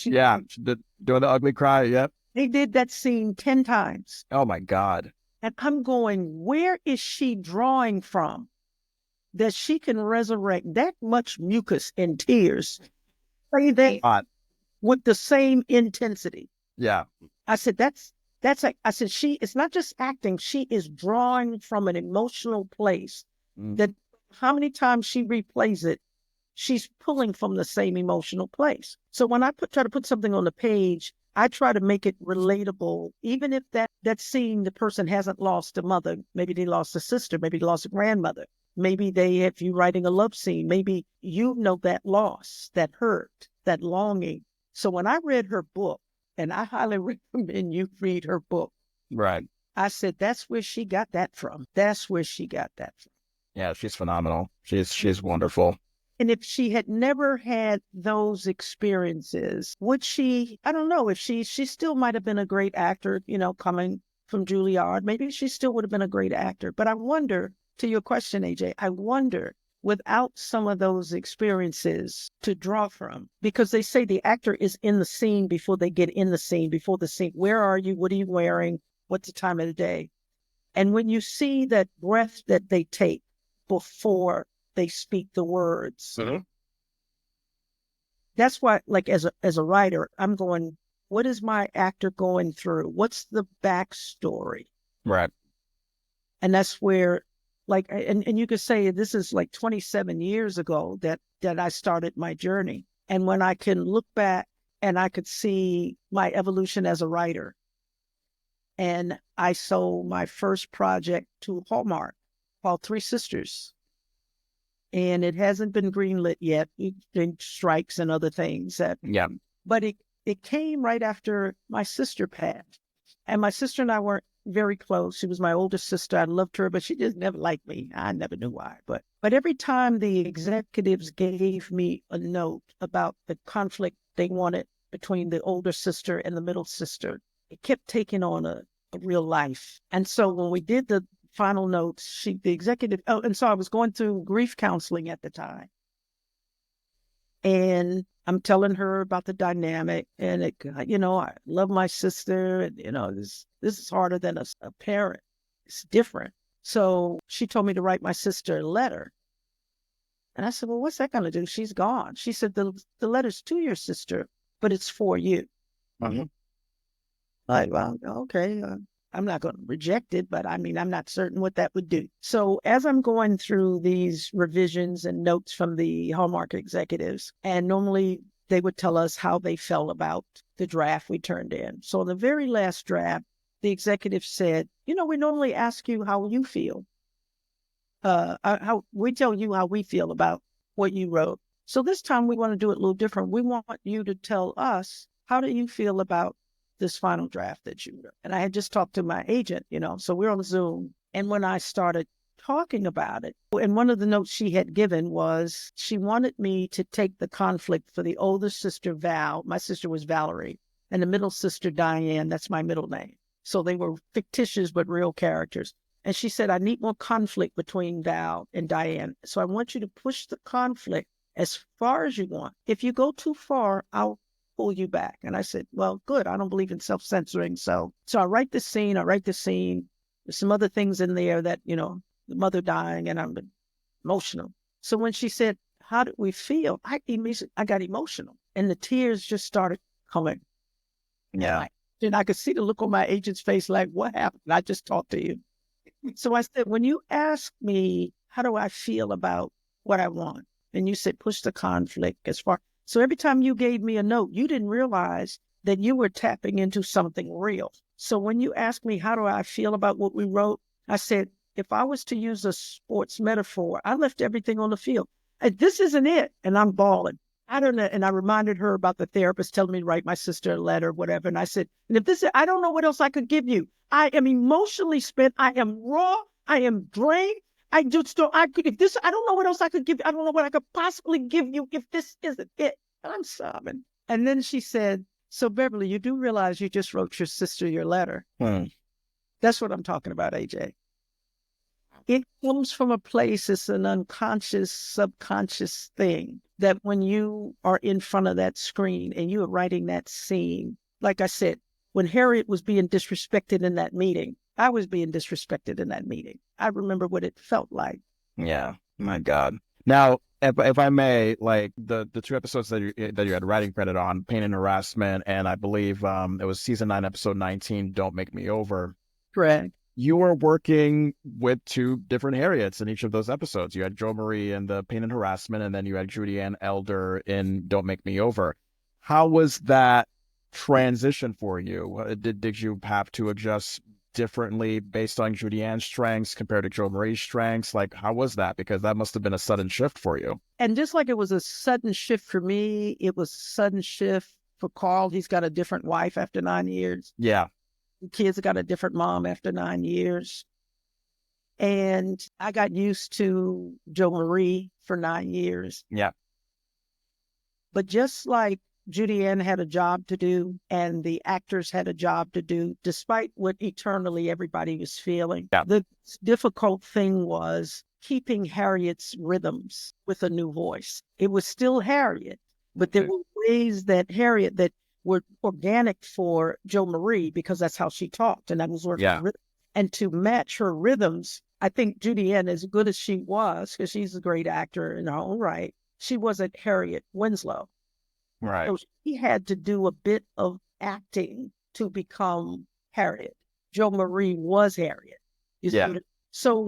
doing the ugly cry. Yep. They did that scene 10 times. Oh my God. And I'm going, where is she drawing from that she can resurrect that much mucus and tears with the same intensity? Yeah. I said, it's not just acting. She is drawing from an emotional place that how many times she replays it, she's pulling from the same emotional place. So when I try to put something on the page, I try to make it relatable, even if that scene, the person hasn't lost a mother. Maybe they lost a sister. Maybe they lost a grandmother. Maybe if you're writing a love scene, maybe that loss, that hurt, that longing. So when I read her book, and I highly recommend you read her book. Right. I said, that's where she got that from. That's where she got that from. Yeah, she's phenomenal. She's wonderful. And if she had never had those experiences, would she, I don't know, if she still might have been a great actor, coming from Juilliard, maybe she still would have been a great actor. But I wonder, to your question, Ajay, I wonder, without some of those experiences to draw from, because they say the actor is in the scene before they get in the scene, before the scene. Where are you? What are you wearing? What's the time of the day? And when you see that breath that they take before they speak the words. Mm-hmm. That's why, like, as a writer, I'm going, what is my actor going through? What's the backstory? Right. And that's where, like, and you could say this is like 27 years ago that I started my journey. And when I can look back and I could see my evolution as a writer, and I sold my first project to Hallmark called Three Sisters. And it hasn't been greenlit yet. It's been strikes and other things. But it came right after my sister passed. And my sister and I weren't very close. She was my older sister. I loved her, but she just never liked me. I never knew why. But every time the executives gave me a note about the conflict they wanted between the older sister and the middle sister, it kept taking on a real life. And so when we did the final notes, the executive, and so I was going through grief counseling at the time. And I'm telling her about the dynamic, and I love my sister, and this is harder than a parent. It's different. So she told me to write my sister a letter. And I said, well, what's that going to do? She's gone. She said, the letter's to your sister, but it's for you. Mm-hmm. Like, well, okay. I'm not going to reject it, but I'm not certain what that would do. So as I'm going through these revisions and notes from the Hallmark executives, and normally they would tell us how they felt about the draft we turned in. So in the very last draft, the executive said, we normally ask you how you feel. How we tell you how we feel about what you wrote. So this time we want to do it a little different. We want you to tell us, how do you feel about this final draft that you wrote? And I had just talked to my agent, so we're on Zoom. And when I started talking about it, and one of the notes she had given was she wanted me to take the conflict for the older sister, Val. My sister was Valerie, and the middle sister, Diane. That's my middle name. So they were fictitious, but real characters. And she said, I need more conflict between Val and Diane. So I want you to push the conflict as far as you want. If you go too far, I'll pull you back. And I said, well, good. I don't believe in self-censoring. So I write the scene. There's some other things in there that, the mother dying, and I'm emotional. So when she said, how did we feel? I got emotional, and the tears just started coming. Yeah. And I could see the look on my agent's face, like, what happened? I just talked to you. So I said, when you ask me, how do I feel about what I want? And you said, push the conflict as far. So every time you gave me a note, you didn't realize that you were tapping into something real. So when you asked me, how do I feel about what we wrote? I said, if I was to use a sports metaphor, I left everything on the field. This isn't it. And I'm bawling. I don't know. And I reminded her about the therapist telling me to write my sister a letter, whatever. And I said, and if this is, I don't know what else I could give you. I am emotionally spent. I am raw. I am drained. I just don't, I don't know what else I could give you. I don't know what I could possibly give you if this isn't it. And I'm sobbing. And then she said, so Beverly, you do realize you just wrote your sister your letter. That's what I'm talking about, Ajay. It comes from a place, it's an unconscious, subconscious thing that when you are in front of that screen and you are writing that scene, like I said, when Harriet was being disrespected in that meeting, I was being disrespected in that meeting. I remember what it felt like. Yeah, my God. Now, if I may, like the two episodes that you had writing credit on, Pain and Harassment, and I believe it was season 9, episode 19, Don't Make Me Over. Correct. You were working with two different Harriets in each of those episodes. You had Jo Marie in the Pain and Harassment, and then you had Judy Ann Elder in Don't Make Me Over. How was that transition for you? Did you have to adjust differently based on Judy Ann's strengths compared to Jo Marie's strengths? Like, how was that? Because that must have been a sudden shift for you. And just like it was a sudden shift for me, it was a sudden shift for Carl. He's got a different wife after 9 years. Yeah. The kids got a different mom after 9 years. And I got used to Jo Marie for 9 years. Yeah. But just like Judy Ann had a job to do and the actors had a job to do, despite what eternally everybody was feeling, the difficult thing was keeping Harriet's rhythms with a new voice. It was still Harriet, but there were ways that Harriet that were organic for Jo Marie because that's how she talked, and that was working. Yeah. And to match her rhythms, I think Judy Ann, as good as she was, because she's a great actor in her own right, she wasn't Harriet Winslow. Right. So she had to do a bit of acting to become Harriet. Jo Marie was Harriet. So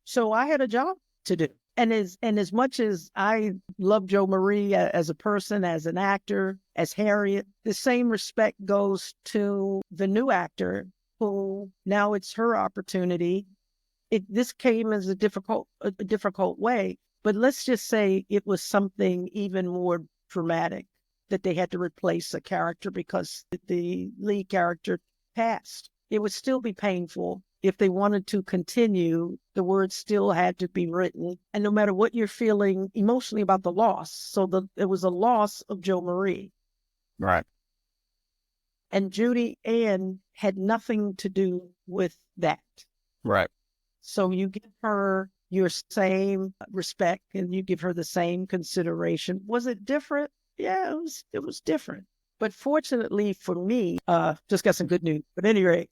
so I had a job to do. And as much as I love Jo Marie as a person, as an actor, as Harriet, the same respect goes to the new actor who now it's her opportunity. This came as a difficult way, but let's just say it was something even more dramatic that they had to replace a character because the lead character passed. It would still be painful. If they wanted to continue, the words still had to be written. And no matter what you're feeling emotionally about the loss, it was a loss of Jo Marie. Right. And Judy Ann had nothing to do with that. Right. So you give her your same respect and you give her the same consideration. Was it different? Yeah, it was different. But fortunately for me, just got some good news. But at any rate,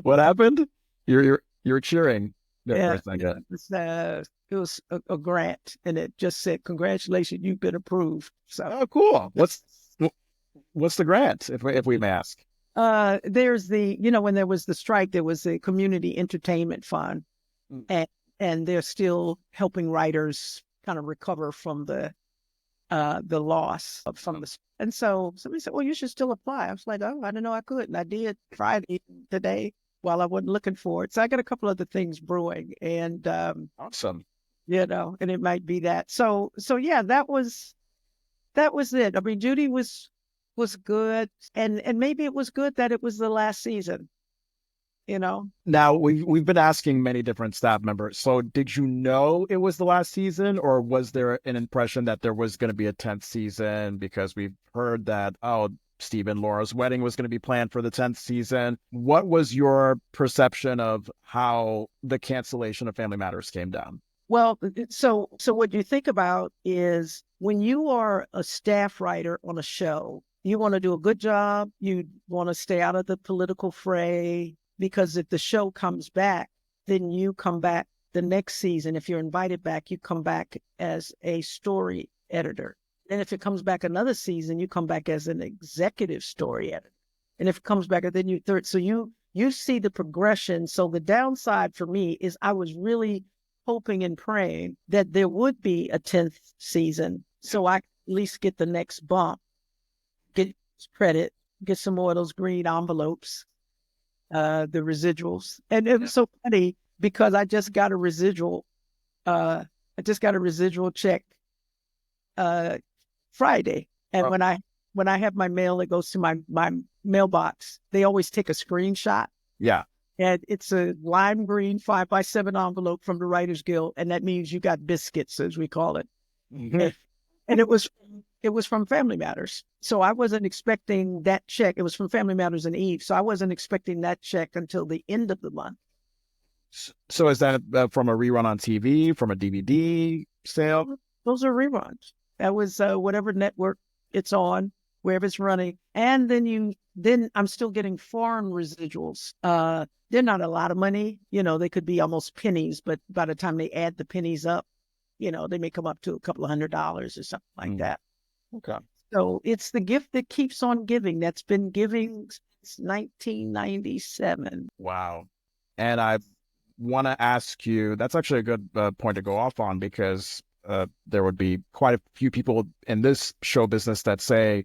What happened? You're cheering there for yeah, a second. it was a grant, and it just said, "Congratulations, you've been approved." So, Oh, cool. What's the grant, if we may ask? there's when there was the strike, there was a community entertainment fund, Mm. and they're still helping writers kind of recover from the loss from the. And so somebody said, "Well, you should still apply." I was like, "Oh, I didn't know I could," and I did Friday today while I wasn't looking for it. So I got a couple other things brewing, and Awesome. and it might be that. So yeah, that was it. I mean, Judy was good, and maybe it was good that it was the last season. Now we've been asking many different staff members. So did you know it was the last season, or was there an impression that there was going to be a 10th season? Because we've heard that, oh, Steve and Laura's wedding was going to be planned for the 10th season. What was your perception of how the cancellation of Family Matters came down? Well, so what you think about is when you are a staff writer on a show, you want to do a good job. You want to stay out of the political fray, because if the show comes back, then you come back the next season. If you're invited back, you come back as a story editor. And if it comes back another season, you come back as an executive story editor. And if it comes back, then you third. So you see the progression. So the downside for me is I was really hoping and praying that there would be a 10th season, so I could at least get the next bump, get credit, get some more of those green envelopes, the residuals. And it was so funny because I just got a residual check Friday. And Oh, when I have my mail that goes to my mailbox, they always take a screenshot. yeah. And it's a lime green 5x7 envelope from the Writers Guild, and that means you got biscuits, as we call it. Mhm. And it was from Family Matters, so I wasn't expecting that check. It was from Family Matters and Eve, so I wasn't expecting that check until the end of the month. So is that from a rerun on TV, from a DVD sale? Those are reruns. That was whatever network it's on, wherever it's running, and then I'm still getting foreign residuals. They're not a lot of money. They could be almost pennies, but by the time they add the pennies up, they may come up to a couple of $100 or something like that. Okay. So it's the gift that keeps on giving. That's been giving since 1997. Wow. And I want to ask you, that's actually a good point to go off on, because there would be quite a few people in this show business that say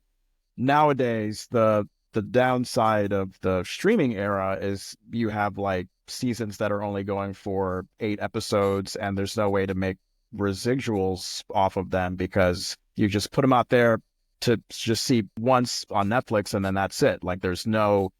nowadays the downside of the streaming era is you have like seasons that are only going for 8 episodes, and there's no way to make residuals off of them because you just put them out there to just see once on Netflix, and then that's it. Like there's no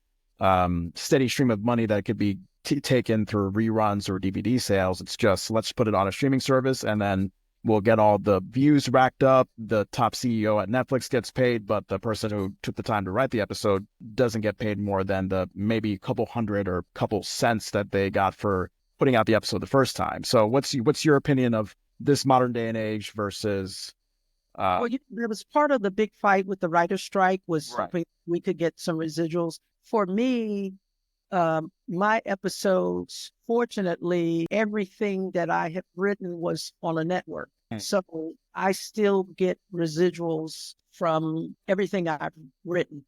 steady stream of money that could be taken through reruns or DVD sales. It's just, let's put it on a streaming service, and then we'll get all the views racked up. The top CEO at Netflix gets paid, but the person who took the time to write the episode doesn't get paid more than the maybe couple hundred or couple cents that they got for putting out the episode the first time. So what's your opinion of this modern day and age versus... Well, there was part of the big fight with the writer's strike was Right. we could get some residuals. For me, my episodes, fortunately, everything that I have written was on a network. So I still get residuals from everything I've written,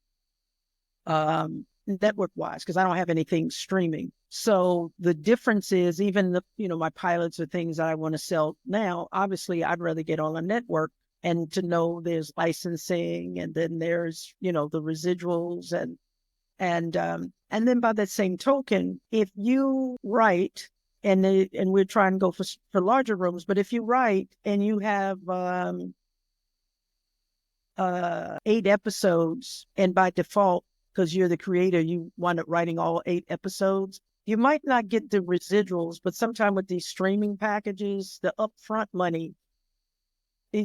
network wise, because I don't have anything streaming. So the difference is, even my pilots are things that I want to sell now. Obviously, I'd rather get on a network and to know there's licensing, and then there's, the residuals, and then by that same token, if you write, and we're trying to go for larger rooms, but if you write and you have 8 episodes, and by default, because you're the creator, you wind up writing all 8 episodes, you might not get the residuals, but sometime with these streaming packages, the upfront money,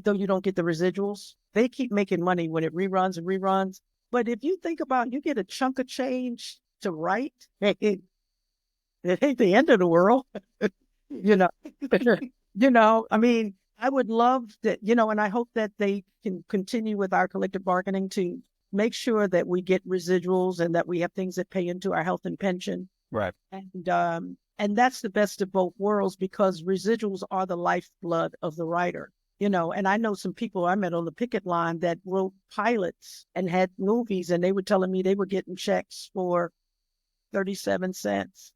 though you don't get the residuals, they keep making money when it reruns and reruns. But if you think about, you get a chunk of change to write, it ain't the end of the world, you know. I mean, I would love that, and I hope that they can continue with our collective bargaining to make sure that we get residuals and that we have things that pay into our health and pension. Right. And that's the best of both worlds, because residuals are the lifeblood of the writer. And I know some people I met on the picket line that wrote pilots and had movies, and they were telling me they were getting checks for 37 cents,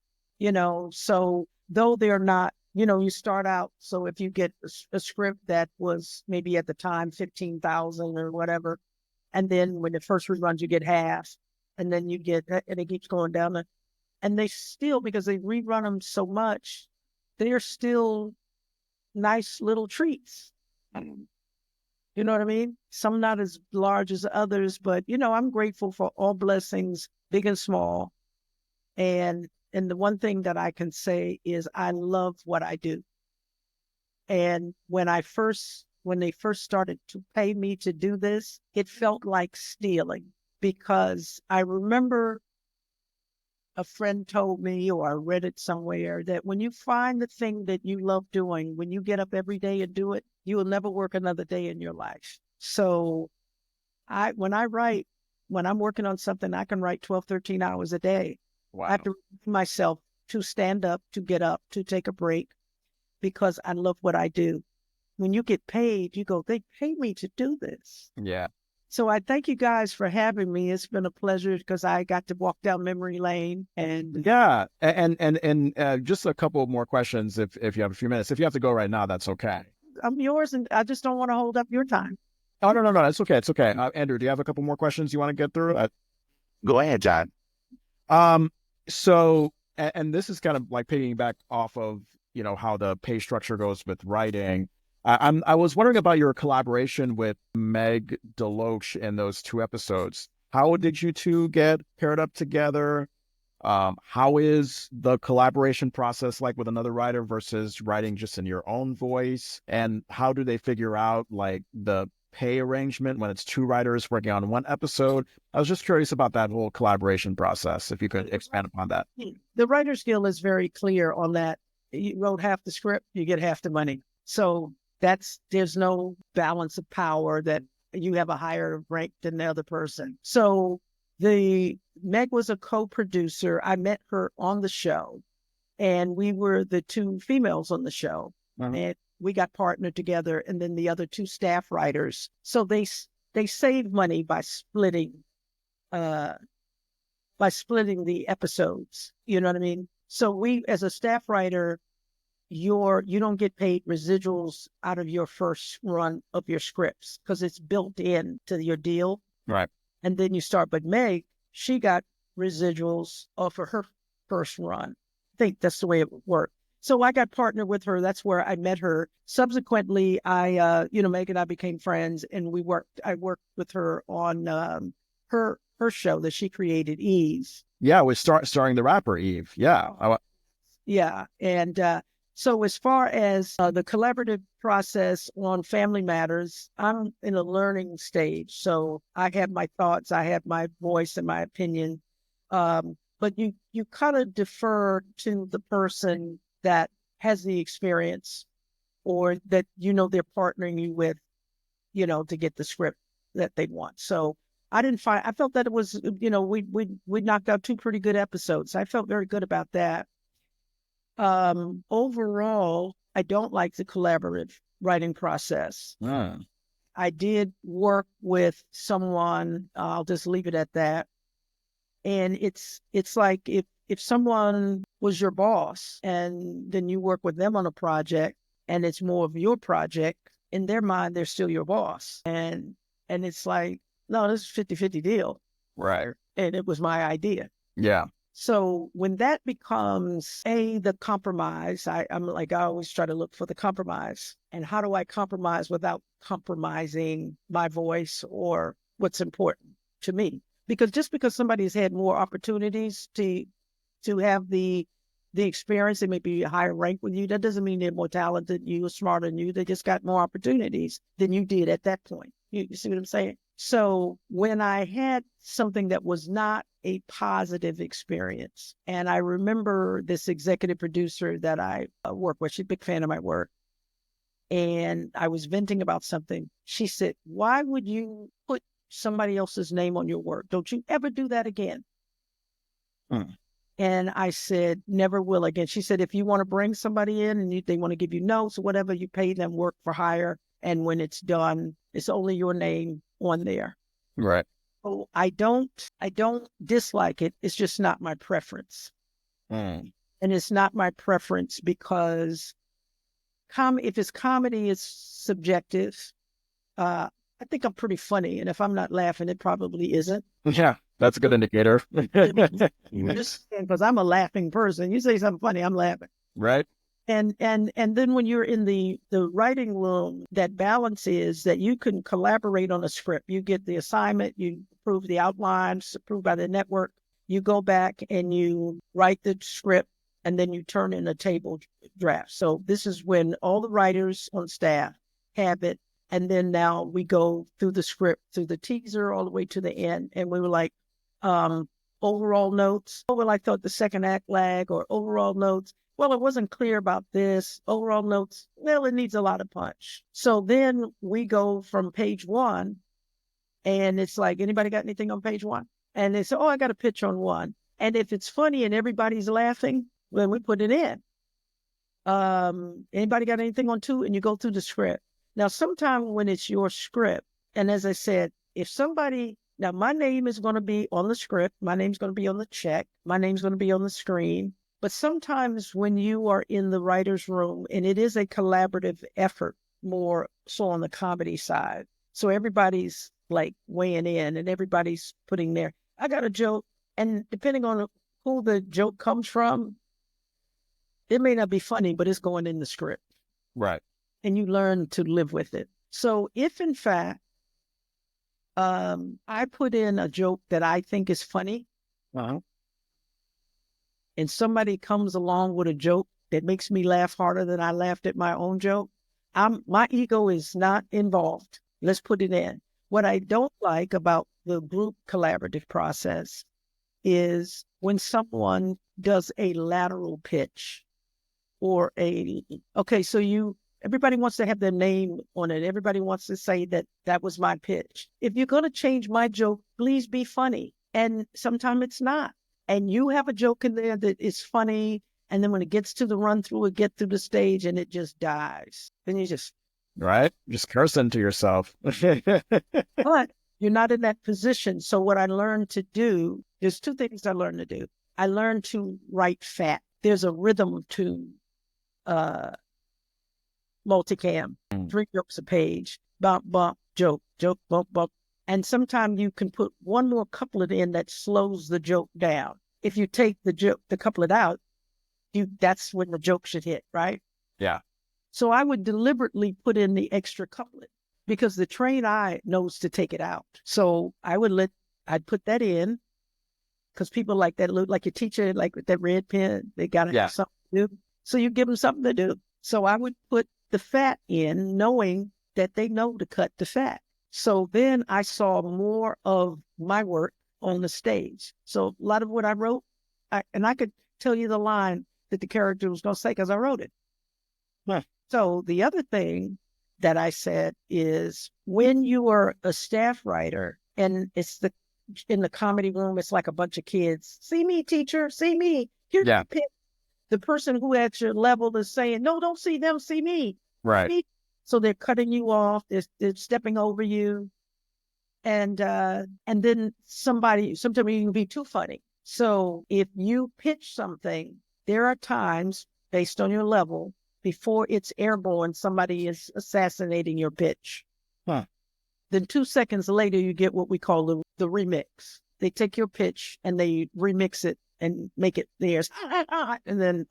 so though they're not, you start out. So if you get a script that was maybe at the time 15,000 or whatever, and then when the first reruns, you get half, and then you get, and it keeps going down. And they still, because they rerun them so much, they're still nice little treats. You know what I mean? Some not as large as others, but I'm grateful for all blessings, big and small. And the one thing that I can say is I love what I do. And when they first started to pay me to do this, it felt like stealing, because I remember a friend told me, or I read it somewhere, that when you find the thing that you love doing, when you get up every day and do it, you will never work another day in your life. So when I'm working on something, I can write 12, 13 hours a day. Wow. I have to remind myself to stand up, to get up, to take a break, because I love what I do. When you get paid, you go, they pay me to do this. Yeah. So I thank you guys for having me. It's been a pleasure, because I got to walk down memory lane. And yeah, and just a couple more questions, if you have a few minutes. If you have to go right now, that's okay. I'm yours, and I just don't want to hold up your time. Oh, no, it's okay. It's okay. Andrew, do you have a couple more questions you want to get through? Go ahead, Jon. So, and this is kind of like piggyback off of, how the pay structure goes with writing. I was wondering about your collaboration with Meg Deloche in those 2 episodes. How did you two get paired up together? How is the collaboration process like with another writer versus writing just in your own voice? And how do they figure out like the pay arrangement when it's 2 writers working on 1 episode? I was just curious about that whole collaboration process, if you could expand upon that. The Writers Guild is very clear on that. You wrote half the script, you get half the money. So there's no balance of power that you have a higher rank than the other person. So Meg was a co-producer. I met her on the show, and we were the 2 females on the show. Uh-huh. And we got partnered together, and then the other 2 staff writers. So they save money by splitting the episodes. You know what I mean? So we, as a staff writer, you don't get paid residuals out of your first run of your scripts, because it's built in to your deal. Right. And then you start. But Meg, she got residuals off of her first run. I think that's the way it worked. So I got partnered with her. That's where I met her. Subsequently, Meg and I became friends, and I worked with her on her show that she created, Eve. Yeah, with starring the rapper Eve. Yeah. Yeah. And so as far as the collaborative process on Family Matters, I'm in a learning stage. So I have my thoughts, I have my voice and my opinion. But you kind of defer to the person that has the experience, or that they're partnering you with, to get the script that they want. So I felt that it was, we knocked out 2 pretty good episodes. I felt very good about that. Overall, I don't like the collaborative writing process. I did work with someone, I'll just leave it at that. And it's like if someone was your boss, and then you work with them on a project, and it's more of your project, in their mind, they're still your boss. And it's like, no, this is a 50-50 deal. Right. And it was my idea. Yeah. So when that becomes the compromise, I always try to look for the compromise. And how do I compromise without compromising my voice or what's important to me? Because just because somebody's had more opportunities to have the experience, they may be a higher rank with you, that doesn't mean they're more talented than you or smarter than you. They just got more opportunities than you did at that point. You see what I'm saying? So when I had something that was not a positive experience, and I remember this executive producer that I work with, she's a big fan of my work, and I was venting about something. She said, "Why would you put somebody else's name on your work? Don't you ever do that again." Hmm. And I said, "Never will again." She said, "If you want to bring somebody in and they want to give you notes or whatever, you pay them work for hire. And when it's done, it's only your name on there." Right. Oh, I don't dislike it. It's just not my preference. Mm. And it's not my preference because if it's comedy, it's subjective. I think I'm pretty funny. And if I'm not laughing, it probably isn't. Yeah, that's a good indicator. Just because I'm a laughing person. You say something funny, I'm laughing. Right. And then when you're in the writing room, that balance is that you can collaborate on a script. You get the assignment, you approve the outlines, approved by the network. You go back and you write the script, and then you turn in a table draft. So this is when all the writers on staff have it. And then now we go through the script, through the teaser, all the way to the end. And we were like, overall notes. Oh, well, I thought the second act lag, or overall notes. Well, it wasn't clear about this. Overall notes, well, it needs a lot of punch. So then we go from page one, and it's like, anybody got anything on page one? And they say, oh, I got a pitch on one. And if it's funny and everybody's laughing, then we put it in. Anybody got anything on two? And you go through the script. Now, sometime when it's your script, and as I said, now my name is going to be on the script, my name's going to be on the check, my name's going to be on the screen. But sometimes when you are in the writer's room, and it is a collaborative effort, more so on the comedy side. So everybody's like weighing in and everybody's putting I got a joke. And depending on who the joke comes from, it may not be funny, but it's going in the script. Right. And you learn to live with it. So if in fact, I put in a joke that I think is funny, Uh-huh. and somebody comes along with a joke that makes me laugh harder than I laughed at my own joke, my ego is not involved. Let's put it in. What I don't like about the group collaborative process is when someone does a lateral pitch or everybody wants to have their name on it. Everybody wants to say that was my pitch. If you're going to change my joke, please be funny. And sometimes it's not. And you have a joke in there that is funny. And then when it gets to the run through, it gets through the stage and it just dies. Then you just. Right. Just cursing to yourself. But you're not in that position. So what I learned to do, there's two things I learned to do. I learned to write fat. There's a rhythm to multicam, 3 jokes a page, bump, bump, joke, bump, bump. And sometimes you can put one more couplet in that slows the joke down. If you take the couplet out, that's when the joke should hit, right? Yeah. So I would deliberately put in the extra couplet because the trained eye knows to take it out. So I'd put that in because people like that, like your teacher, like with that red pen, they got to have something to do. So you give them something to do. So I would put the fat in knowing that they know to cut the fat. So then I saw more of my work on the stage. So a lot of what I wrote, I could tell you the line that the character was going to say because I wrote it. Huh. So the other thing that I said is when you are a staff writer and in the comedy room, it's like a bunch of kids. See me, teacher, see me. Here's the pitch. The person who at your level is saying, no, don't see them, see me. Right. Me. So they're cutting you off. They're stepping over you. And then sometimes you can be too funny. So if you pitch something, there are times based on your level before it's airborne, somebody is assassinating your pitch. Huh. Then 2 seconds later, you get what we call the remix. They take your pitch and they remix it and make it theirs. And then,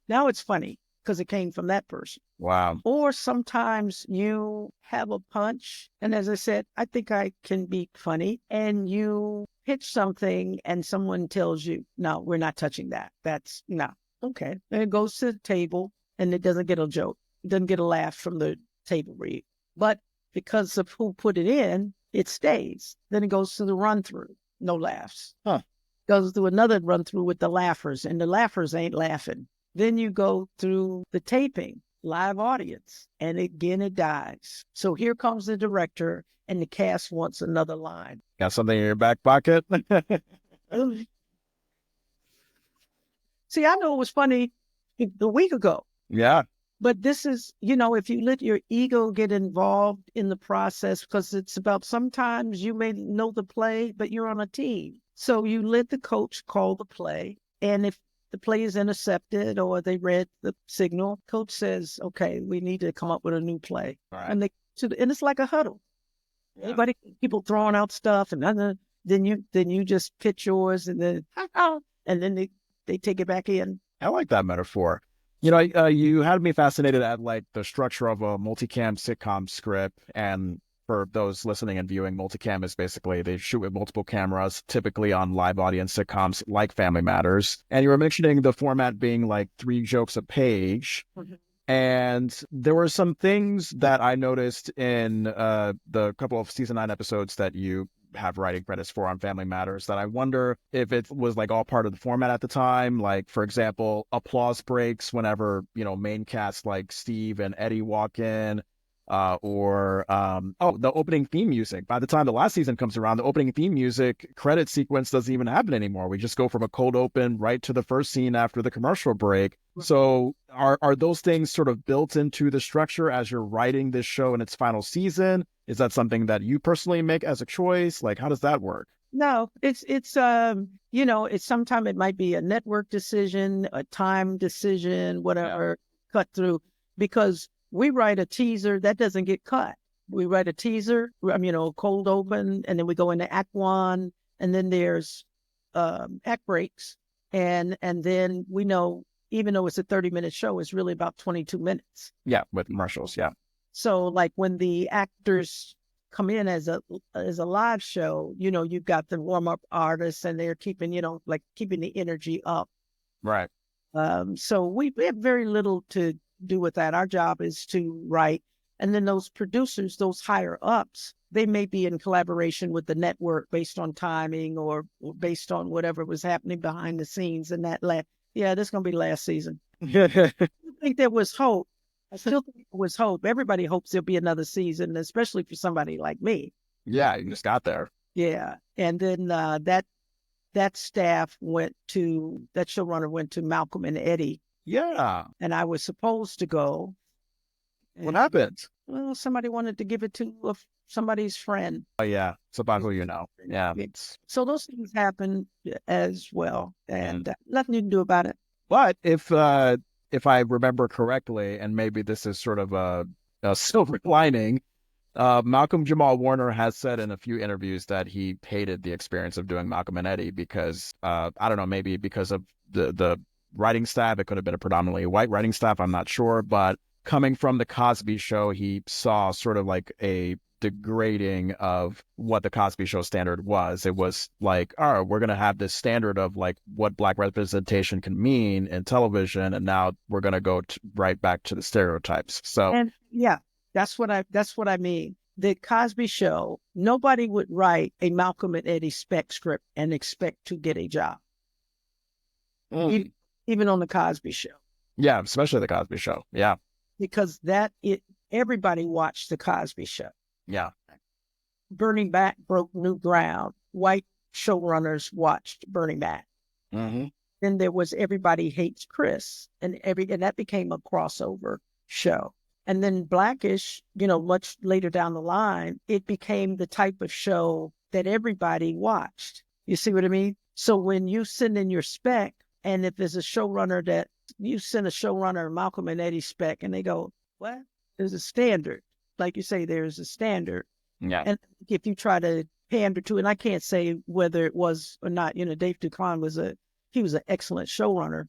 now it's funny because it came from that person. Wow. Or sometimes you have a punch. And as I said, I think I can be funny. And you pitch something and someone tells you, no, we're not touching that. That's no. Okay. And it goes to the table and it doesn't get a joke. It doesn't get a laugh from the table read. But because of who put it in, it stays. Then it goes to the run through, no laughs. Huh. Goes through another run through with the laughers, and the laughers ain't laughing. Then you go through the taping, live audience, and again it dies. So here comes the director, and the cast wants another line. Got something in your back pocket? See, I know it was funny a week ago, Yeah. but this is, if you let your ego get involved in the process, because it's about sometimes you may know the play, but you're on a team. So you let the coach call the play. And if the play is intercepted or they read the signal, coach says, okay, we need to come up with a new play. Right. And and it's like a huddle. Yeah. People throwing out stuff, and then you just pitch yours, and then they take it back in. I like that metaphor. You had me fascinated at like the structure of a multicam sitcom script. And for those listening and viewing, multicam is basically they shoot with multiple cameras, typically on live audience sitcoms like Family Matters. And you were mentioning the format being like 3 jokes a page. Mm-hmm. And there were some things that I noticed in the couple of season 9 episodes that you have writing credits for on Family Matters that I wonder if it was like all part of the format at the time. Like, for example, applause breaks whenever, main cast like Steve and Eddie walk in, or the opening theme music. By the time the last season comes around, the opening theme music credit sequence doesn't even happen anymore. We just go from a cold open right to the first scene after the commercial break. So are those things sort of built into the structure as you're writing this show in its final season? Is that something that you personally make as a choice? Like, how does that work? No, it's sometimes it might be a network decision, a time decision, whatever, cut through, because we write a teaser that doesn't get cut. We write a teaser, cold open, and then we go into act 1, and then there's act breaks, and then we know, even though it's a 30-minute show, it's really about 22 minutes. Yeah, with commercials, yeah. So like when the actors come in as a live show, you've got the warm-up artists, and they're keeping the energy up. Right. So we have very little to do with that. Our job is to write. And then those producers, those higher ups, they may be in collaboration with the network based on timing or based on whatever was happening behind the scenes. And this is going to be last season. I think there was hope. I still think there was hope. Everybody hopes there'll be another season, especially for somebody like me. Yeah, you just got there. Yeah. And then that showrunner went to Malcolm and Eddie. Yeah. And I was supposed to go. What happened? Well, somebody wanted to give it to somebody's friend. Oh, yeah. It's about who you know. Yeah. So those things happen as well, and nothing you can do about it. But if I remember correctly, and maybe this is sort of a silver lining, Malcolm Jamal Warner has said in a few interviews that he hated the experience of doing Malcolm and Eddie because, I don't know, maybe because of the writing staff. It could have been a predominantly white writing staff. I'm not sure. But coming from the Cosby Show, he saw sort of like a degrading of what the Cosby Show standard was. It was like, all right, we're going to have this standard of like what Black representation can mean in television, and now we're going to go right back to the stereotypes. So, and yeah, that's what I mean. The Cosby Show, nobody would write a Malcolm and Eddie spec script and expect to get a job, even on the Cosby Show. Yeah, especially the Cosby Show. Yeah, because everybody watched the Cosby Show. Yeah. Burning Back broke new ground. White showrunners watched Burning Back. Mm-hmm. Then there was Everybody Hates Chris, and that became a crossover show. And then Blackish, much later down the line, it became the type of show that everybody watched. You see what I mean? So when you send in your spec, and if there's a showrunner that you send a showrunner Malcolm and Eddie spec, and they go, what? There's a standard. Like you say, there's a standard. Yeah. And if you try to pander to, and I can't say whether it was or not, Dave Duclan was an excellent showrunner.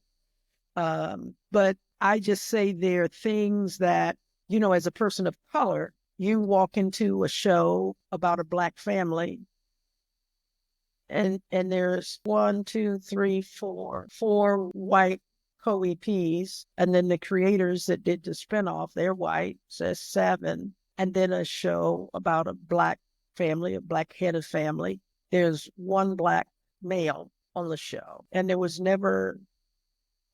But I just say there are things that, as a person of color, you walk into a show about a Black family, and there's 1, 2, 3, 4 white co-EPs, and then the creators that did the spinoff, they're white, so that's 7, and then a show about a Black family, a black head of family. There's one black male on the show, and there was never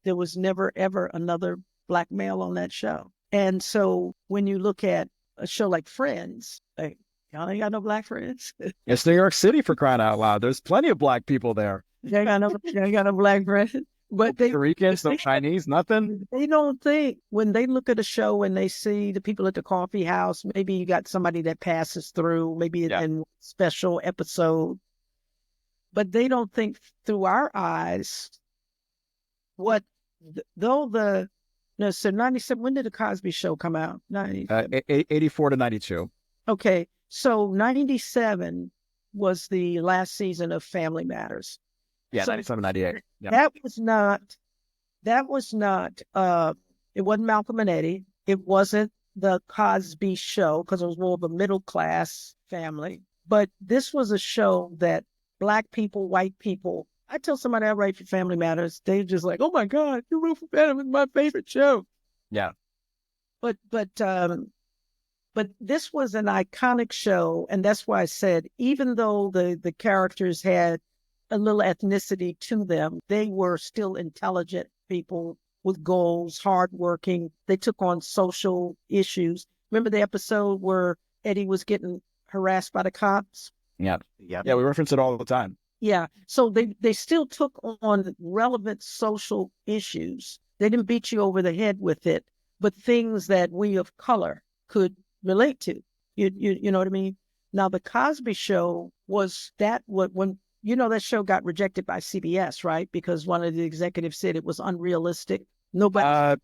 ever another black male on that show. And so when you look at a show like Friends, like, y'all ain't got no black friends. It's New York City, for crying out loud. There's plenty of black people there. You ain't got no black friends. But Puerto Ricans, no Chinese, nothing. they don't think, when they look at a show and they see the people at the coffee house, maybe you got somebody that passes through, maybe in special episode, but they don't think through our eyes what, though so 97, when did the Cosby Show come out? 84 to 92. Okay, so 97 was the last season of Family Matters. Yeah, so 97, 98. Yeah. That was not, it wasn't Malcolm and Eddie. It wasn't the Cosby Show, because it was more of a middle class family. But this was a show that Black people, white people, I tell somebody I write for Family Matters, they're just like, oh my God, you wrote for Family, it's my favorite show. Yeah. But this was an iconic show, and that's why I said, even though the characters had a little ethnicity to them, they were still intelligent people with goals, hardworking. They took on social issues. Remember the episode where Eddie was getting harassed by the cops? Yeah, we reference it all the time. Yeah, so they still took on relevant social issues. They didn't beat you over the head with it, but things that we of color could relate to. You know what I mean? Now, the Cosby Show was when that show got rejected by CBS, right? Because one of the executives said it was unrealistic. Nobody.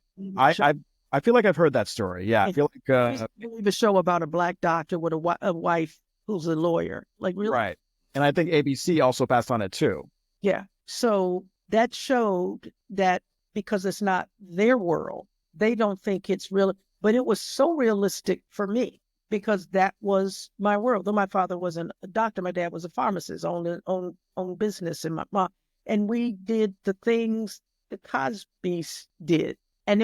I feel like I've heard that story. Yeah, I feel like the show about a Black doctor with a wife who's a lawyer. Like, really? Right. And I think ABC also passed on it too. Yeah. So that showed that because it's not their world, they don't think it's real. But it was so realistic for me, because that was my world. Though my father wasn't a doctor, my dad was a pharmacist, owned business, and my mom. And we did the things the Cosbys did. And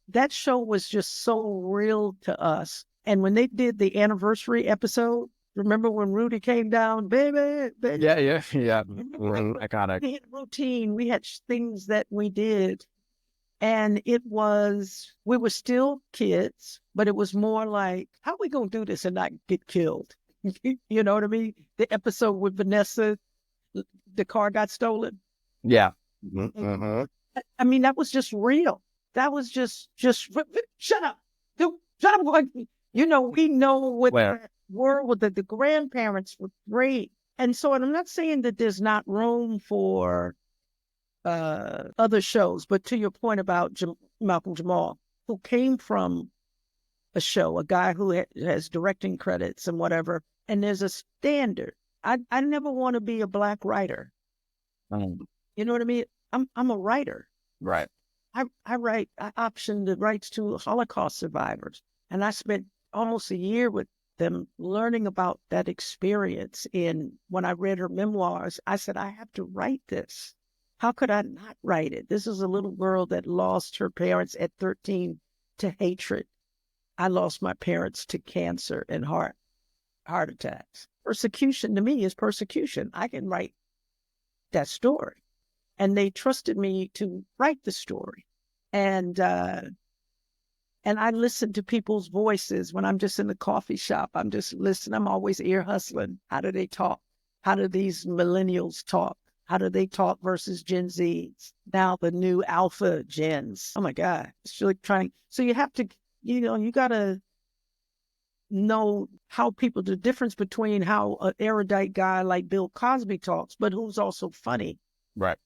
that show was just so real to us. And when they did the anniversary episode, remember when Rudy came down, baby? Yeah. Iconic. We had routine. We had things that we did. And we were still kids, but it was more like, how are we going to do this and not get killed? You know what I mean? The episode with Vanessa, the car got stolen. Yeah. Mm-hmm. I mean, that was just real. That was just shut up. Shut up. We know what that world, that the grandparents were great. And so, and I'm not saying that there's not room for other shows, but to your point about Malcolm Jamal, who came from a show, a guy who has directing credits and whatever, and there's a standard. I never want to be a Black writer. You know what I mean? I'm a writer. Right. I optioned the rights to Holocaust survivors, and I spent almost a year with them learning about that experience. And when I read her memoirs, I said, I have to write this. How could I not write it? This is a little girl that lost her parents at 13 to hatred. I lost my parents to cancer and heart attacks. Persecution to me is persecution. I can write that story. And they trusted me to write the story. And I listen to people's voices when I'm just in the coffee shop. I'm just listening. I'm always ear hustling. How do they talk? How do these millennials talk? How do they talk versus Gen Zs? Now the new alpha gens. Oh my God. It's really trying. So you have to, you got to know how people, the difference between how an erudite guy like Bill Cosby talks, but who's also funny. Right.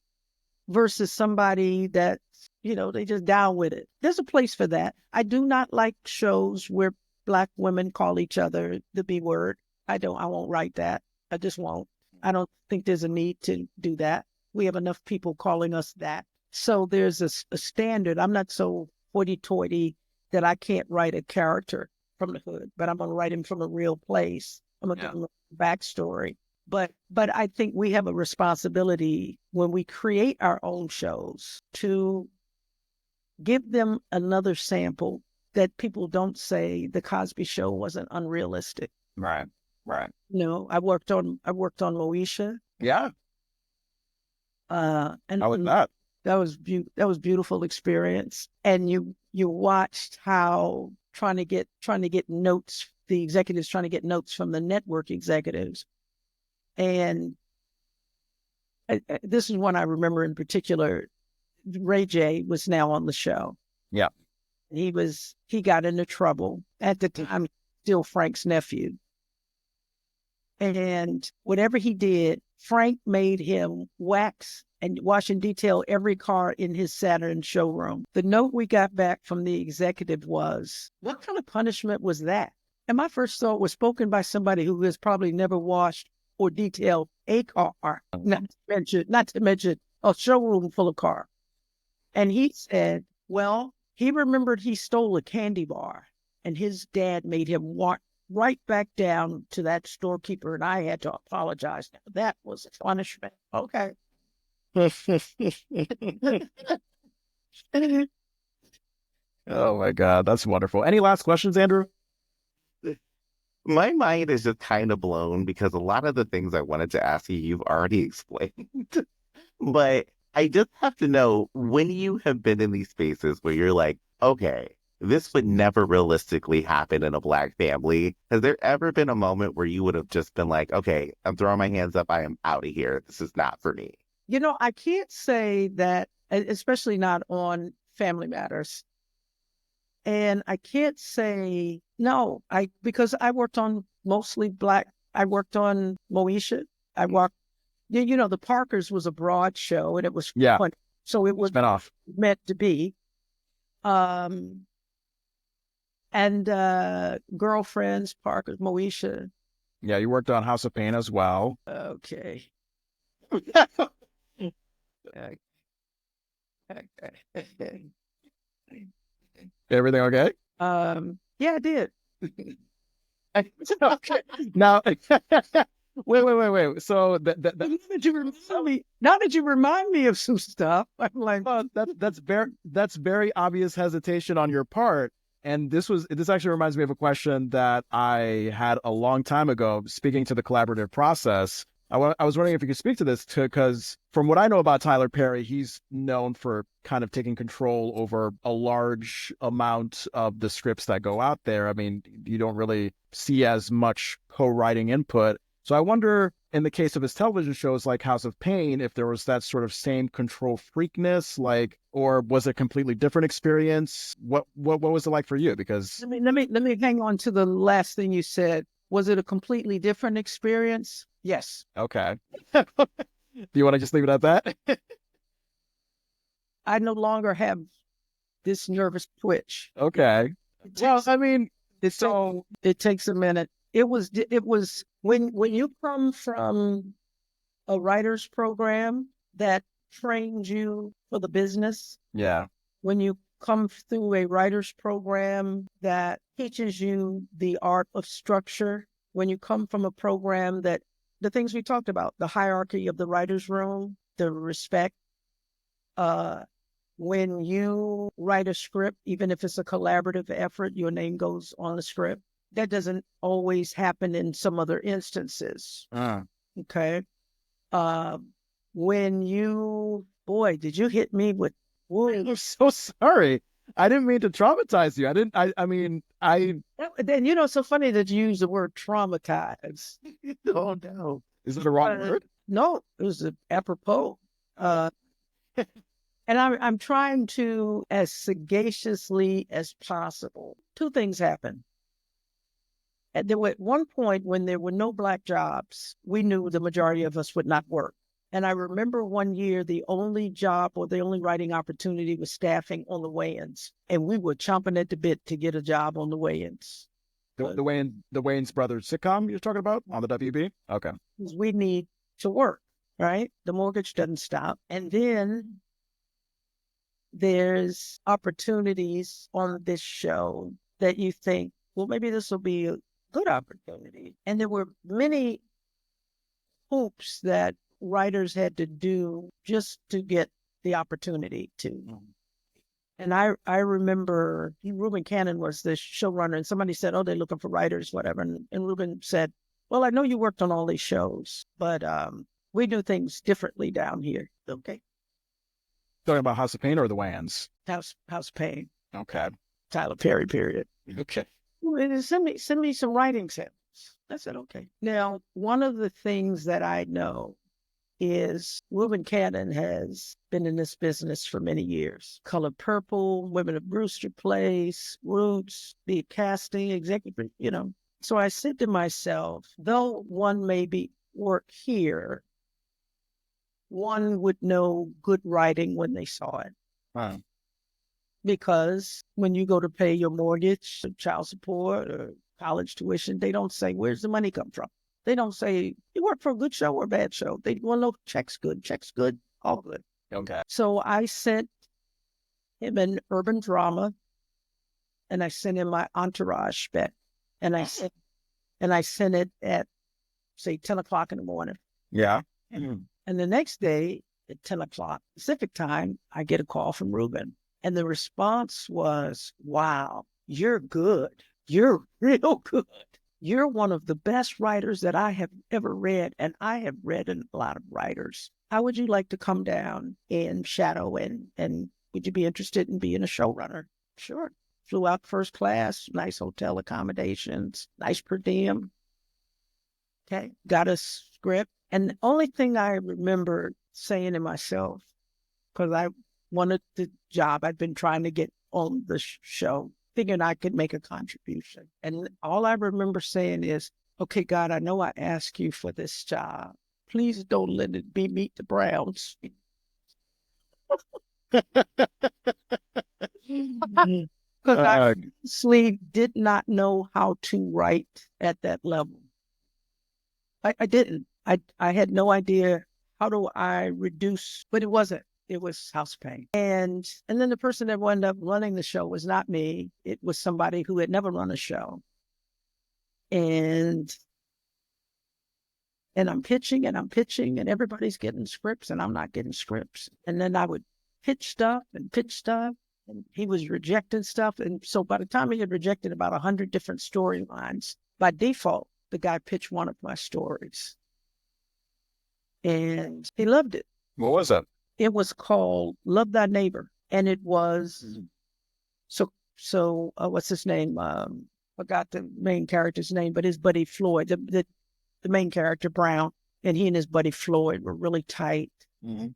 Versus somebody that, they just down with it. There's a place for that. I do not like shows where Black women call each other the B word. I won't write that. I just won't. I don't think there's a need to do that. We have enough people calling us that. So there's a standard. I'm not so hoity-toity that I can't write a character from the hood, but I'm going to write him from a real place. I'm going to give him a backstory. But I think we have a responsibility when we create our own shows to give them another sample, that people don't say the Cosby Show wasn't unrealistic. Right. Right. I worked on Moesha. Yeah. And How was that? that was beautiful experience. And you watched how trying to get notes, the executives trying to get notes from the network executives. And this is one I remember in particular. Ray J was now on the show. Yeah. He got into trouble at the time, still Frank's nephew. And whatever he did, Frank made him wax and wash and detail every car in his Saturn showroom. The note we got back from the executive was, what kind of punishment was that? And my first thought was spoken by somebody who has probably never washed or detailed a car, not to mention a showroom full of cars. And he said, well, he remembered he stole a candy bar and his dad made him walk right back down to that storekeeper, and I had to apologize. Now, that was a punishment. Okay. Oh my God, that's wonderful. Any last questions, Andrew? My mind is just kind of blown because a lot of the things I wanted to ask you, you've already explained. But I just have to know, when you have been in these spaces where you're like, okay, this would never realistically happen in a Black family. Has there ever been a moment where you would have just been like, okay, I'm throwing my hands up. I am out of here. This is not for me. I can't say that, especially not on Family Matters. And I can't say no, because I worked on mostly Black. I worked on Moesha. I worked, the Parkers was a broad show and it was fun. So it was meant to be. And Girlfriends, Parkers, Moesha. Yeah, you worked on House of Pain as well. Okay. Everything okay? Yeah, I did. Okay. Now, wait. So now that you remind me of some stuff, I'm like, that's very obvious hesitation on your part. And this actually reminds me of a question that I had a long time ago, speaking to the collaborative process. I was wondering if you could speak to this, because from what I know about Tyler Perry, he's known for kind of taking control over a large amount of the scripts that go out there. I mean, you don't really see as much co-writing input. So I wonder, in the case of his television shows like House of Pain, if there was that sort of same control freakness, or was it a completely different experience? What was it like for you? Because let me hang on to the last thing you said. Was it a completely different experience? Yes. Okay. Do you want to just leave it at that? I no longer have this nervous twitch. Okay. Well, I mean, it takes a minute. It was when you come from a writer's program that trains you for the business. Yeah. When you come through a writer's program that teaches you the art of structure, when you come from a program that the things we talked about, the hierarchy of the writer's room, the respect, when you write a script, even if it's a collaborative effort, your name goes on the script. That doesn't always happen in some other instances. Okay. When boy, did you hit me with, I'm so sorry. I didn't mean to traumatize you. Then, it's so funny that you use the word traumatize. Oh, no. Is it a wrong word? No, it was apropos. And I'm trying to, as sagaciously as possible. Two things happen. And there were at one point when there were no Black jobs, we knew the majority of us would not work. And I remember one year, the only job or the only writing opportunity was staffing on the weigh-ins. And we were chomping at the bit to get a job on the weigh-ins. The Wayans brothers sitcom you're talking about on the WB? Okay. Because we need to work, right? The mortgage doesn't stop. And then there's opportunities on this show that you think, well, maybe this will be a good opportunity. And there were many hoops that writers had to do just to get the opportunity to. And I remember Reuben Cannon was the showrunner, and somebody said, oh, they're looking for writers, whatever. And Reuben said, well, I know you worked on all these shows, but we do things differently down here. Okay. Talking about House of Pain or the Wayans? House Pain, Okay. Tyler Perry period. Okay. Well, send me some writing samples. I said, okay. Now, one of the things that I know is Reuben Cannon has been in this business for many years. Color Purple, Women of Brewster Place, Roots, the casting, executive, you know. So I said to myself, though one maybe work here, one would know good writing when they saw it. Wow. Because when you go to pay your mortgage, child support, or college tuition, they don't say, where's the money come from? They don't say, you work for a good show or a bad show. They want to know check's good, all good. Okay. So I sent him an urban drama, and I sent him my entourage spec, and I sent it at, say, 10 o'clock in the morning. Yeah. And the next day at 10 o'clock Pacific time, I get a call from Reuben. And the response was, wow, you're good. You're real good. You're one of the best writers that I have ever read. And I have read a lot of writers. How would you like to come down and shadow and would you be interested in being a showrunner? Sure. Flew out first class, nice hotel accommodations, nice per diem. Okay. Got a script. And the only thing I remember saying to myself, because I wanted the job, I'd been trying to get on the show, thinking I could make a contribution. And all I remember saying is, okay, God, I know I asked you for this job. Please don't let it be Meet the Browns. Because I honestly did not know how to write at that level. I didn't. I had no idea how do I reduce, but it wasn't. It was House Pain. And then the person that wound up running the show was not me. It was somebody who had never run a show. And I'm pitching and everybody's getting scripts and I'm not getting scripts. And then I would pitch stuff and he was rejecting stuff. And so by the time he had rejected about 100 different storylines, by default, the guy pitched one of my stories. And he loved it. What was it? It was called Love Thy Neighbor. And it was, so what's his name? Forgot the main character's name, but his buddy Floyd, the main character, Brown, and he and his buddy Floyd were really tight. Mm-hmm.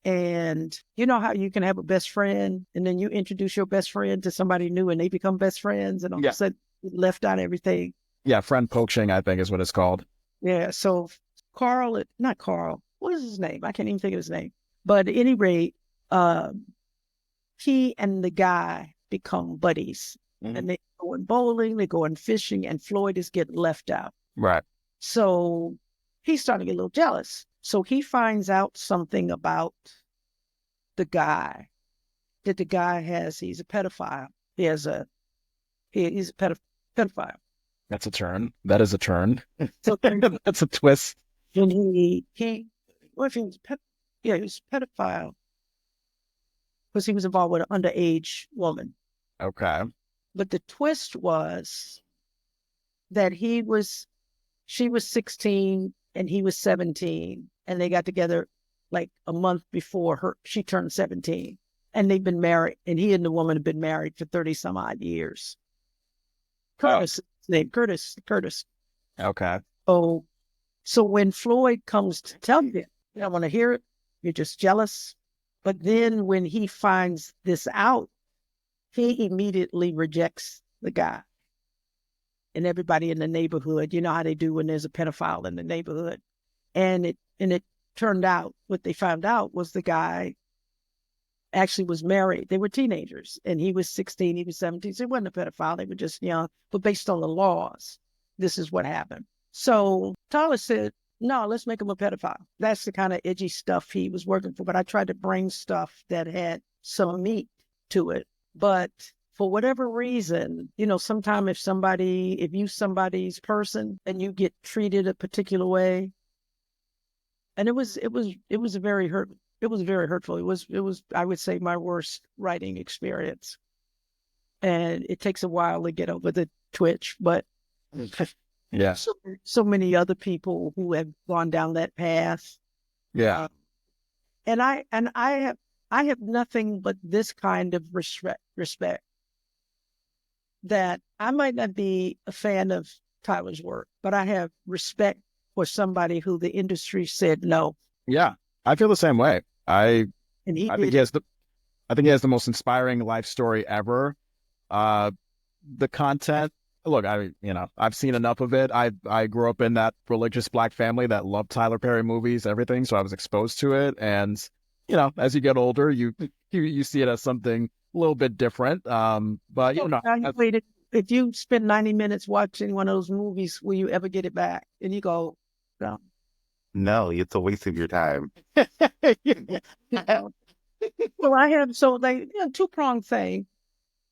And you know how you can have a best friend and then you introduce your best friend to somebody new and they become best friends and all of a sudden you left out everything. Yeah, friend poaching, I think is what it's called. Yeah, so not Carl, what is his name? I can't even think of his name. But at any rate, he and the guy become buddies. Mm-hmm. And they go in bowling, they go in fishing, and Floyd is getting left out. Right. So he's starting to get a little jealous. So he finds out something about the guy, that the guy he's a pedophile. He's a pedophile. That's a turn. That is a turn. So that's a twist. And he was a pedophile because he was involved with an underage woman. Okay. But the twist was that she was 16 and he was 17, and they got together like a month before she turned 17, and they've been married, and he and the woman have been married for 30 some odd years. Curtis, name Curtis. Okay. So when Floyd comes to tell you, you don't want to hear it, you're just jealous. But then when he finds this out, he immediately rejects the guy. And everybody in the neighborhood, you know how they do when there's a pedophile in the neighborhood. And it turned out, what they found out was the guy actually was married. They were teenagers, and he was 16, he was 17. So he wasn't a pedophile, they were just young. But based on the laws, this is what happened. So Tyler said, no, let's make him a pedophile. That's the kind of edgy stuff he was working for. But I tried to bring stuff that had some meat to it. But for whatever reason, you know, sometimes if you somebody's person and you get treated a particular way, and it was very hurtful. It was, I would say, my worst writing experience. And it takes a while to get over the twitch, but Yeah. So many other people who have gone down that path. Yeah. And I have nothing but this kind of respect that I might not be a fan of Tyler's work, but I have respect for somebody who the industry said no. Yeah. I feel the same way. And he I think did. he has the most inspiring life story ever. Uh, the content, look, I've seen enough of it. I grew up in that religious Black family that loved Tyler Perry movies, everything. So I was exposed to it. And, as you get older, you see it as something a little bit different. But, If you spend 90 minutes watching one of those movies, will you ever get it back? And you go, no. No, it's a waste of your time. Well, I have, so they, two-pronged thing.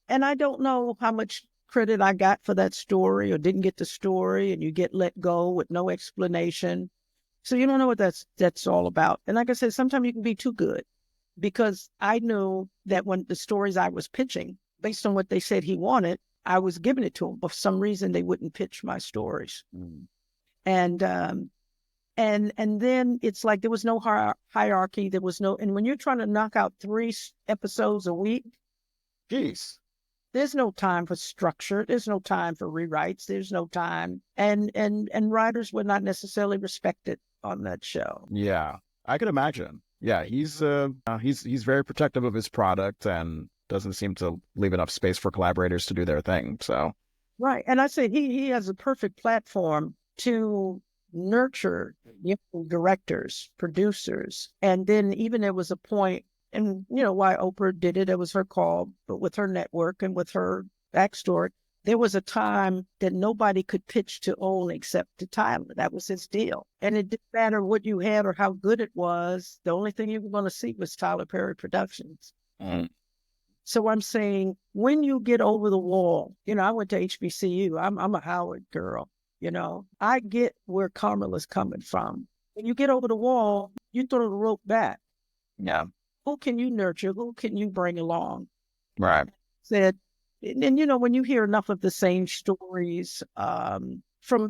And I don't know how much credit I got for that story or didn't get the story, and you get let go with no explanation. So you don't know what that's all about. And like I said, sometimes you can be too good, because I knew that when the stories I was pitching, based on what they said he wanted, I was giving it to him. But for some reason, they wouldn't pitch my stories. And then it's like there was no hierarchy. There was no, and when you're trying to knock out 3 episodes a week, geez. There's no time for structure. There's no time for rewrites. There's no time. And writers were not necessarily respected on that show. Yeah, I could imagine. Yeah, he's very protective of his product and doesn't seem to leave enough space for collaborators to do their thing. So right. And I say he has a perfect platform to nurture directors, producers. And then even there was a point, and why Oprah did it was her call, but with her network and with her backstory, there was a time that nobody could pitch to own except to Tyler. That was his deal. And it didn't matter what you had or how good it was. The only thing you were going to see was Tyler Perry Productions. So I'm saying, when you get over the wall, I went to HBCU. I'm a Howard girl. I get where Carmela's coming from. When you get over the wall, you throw the rope back. Yeah. Who can you nurture? Who can you bring along? Right. And when you hear enough of the same stories from,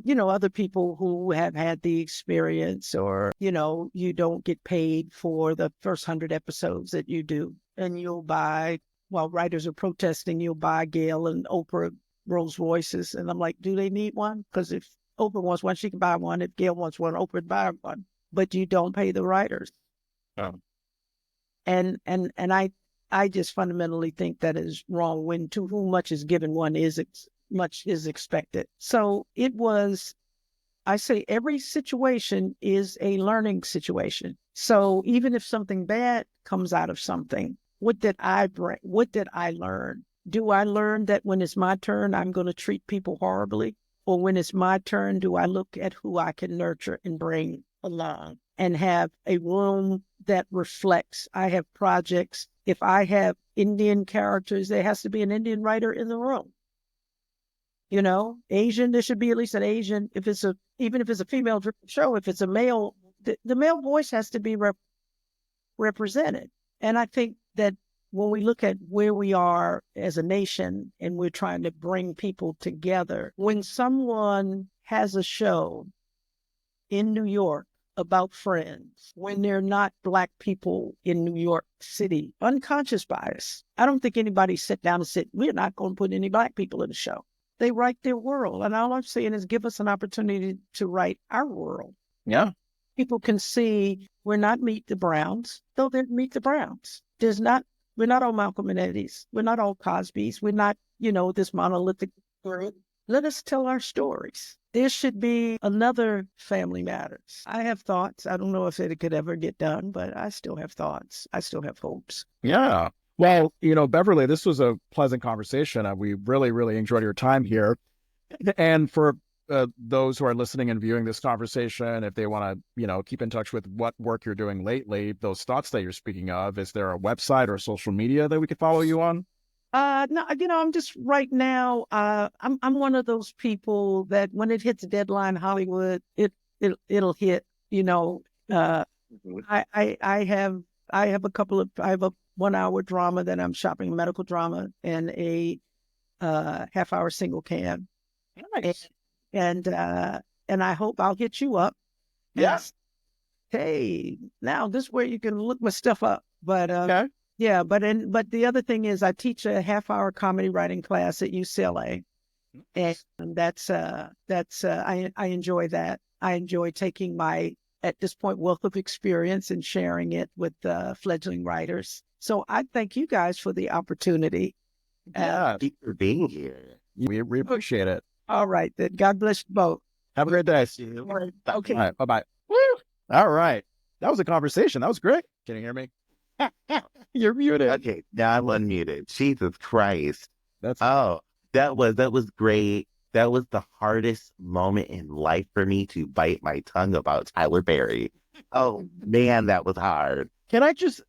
other people who have had the experience, or, you don't get paid for the first 100 episodes that you do, and you'll buy, while writers are protesting, you'll buy Gail and Oprah Rolls Royces. And I'm like, do they need one? Because if Oprah wants one, she can buy one. If Gail wants one, Oprah buy one. But you don't pay the writers. Oh. And I just fundamentally think that is wrong. When to whom much is given, much is expected. So it was, I say, every situation is a learning situation. So even if something bad comes out of something, what did I bring? What did I learn? Do I learn that when it's my turn, I'm going to treat people horribly? Or when it's my turn, do I look at who I can nurture and bring along and have a room that reflects? I have projects. If I have Indian characters, there has to be an Indian writer in the room. Asian, there should be at least an Asian. Even if it's a female show, if it's a male, the male voice has to be represented. And I think that when we look at where we are as a nation and we're trying to bring people together, when someone has a show in New York about Friends, when they're not Black people in New York City, unconscious bias. I don't think anybody sat down and said, we're not going to put any Black people in the show. They write their world. And all I'm saying is, give us an opportunity to write our world. Yeah. People can see we're not Meet the Browns, though they're Meet the Browns. We're not all Malcolm and Eddies. We're not all Cosbys. We're not, this monolithic group. Let us tell our stories. There should be another Family Matters. I have thoughts. I don't know if it could ever get done, but I still have thoughts. I still have hopes. Yeah. Well, Beverly, this was a pleasant conversation. We really, really enjoyed your time here. And for those who are listening and viewing this conversation, if they want to, keep in touch with what work you're doing lately, those thoughts that you're speaking of, is there a website or social media that we could follow you on? No, I'm just right now. I'm one of those people that when it hits deadline Hollywood, it'll hit. I have a 1-hour drama that I'm shopping, medical drama, and a half-hour single cam. Nice. and I hope I'll hit you up. Yeah. And, hey, now this is where you can look my stuff up. But Okay. yeah, but the other thing is I teach a half-hour comedy writing class at UCLA, and I enjoy that. I enjoy taking my, at this point, wealth of experience and sharing it with fledgling writers. So I thank you guys for the opportunity. Yeah. Thank you for being here. We appreciate it. All right, then. God bless you both. Have a great day. All right. Okay. All right. Bye-bye. Woo! All right. That was a conversation. That was great. Can you hear me? You're muted. Okay, now I'm unmuted. Jesus Christ. That's Oh, that was great. That was the hardest moment in life for me to bite my tongue about Tyler Perry. Oh man, that was hard. Can I just,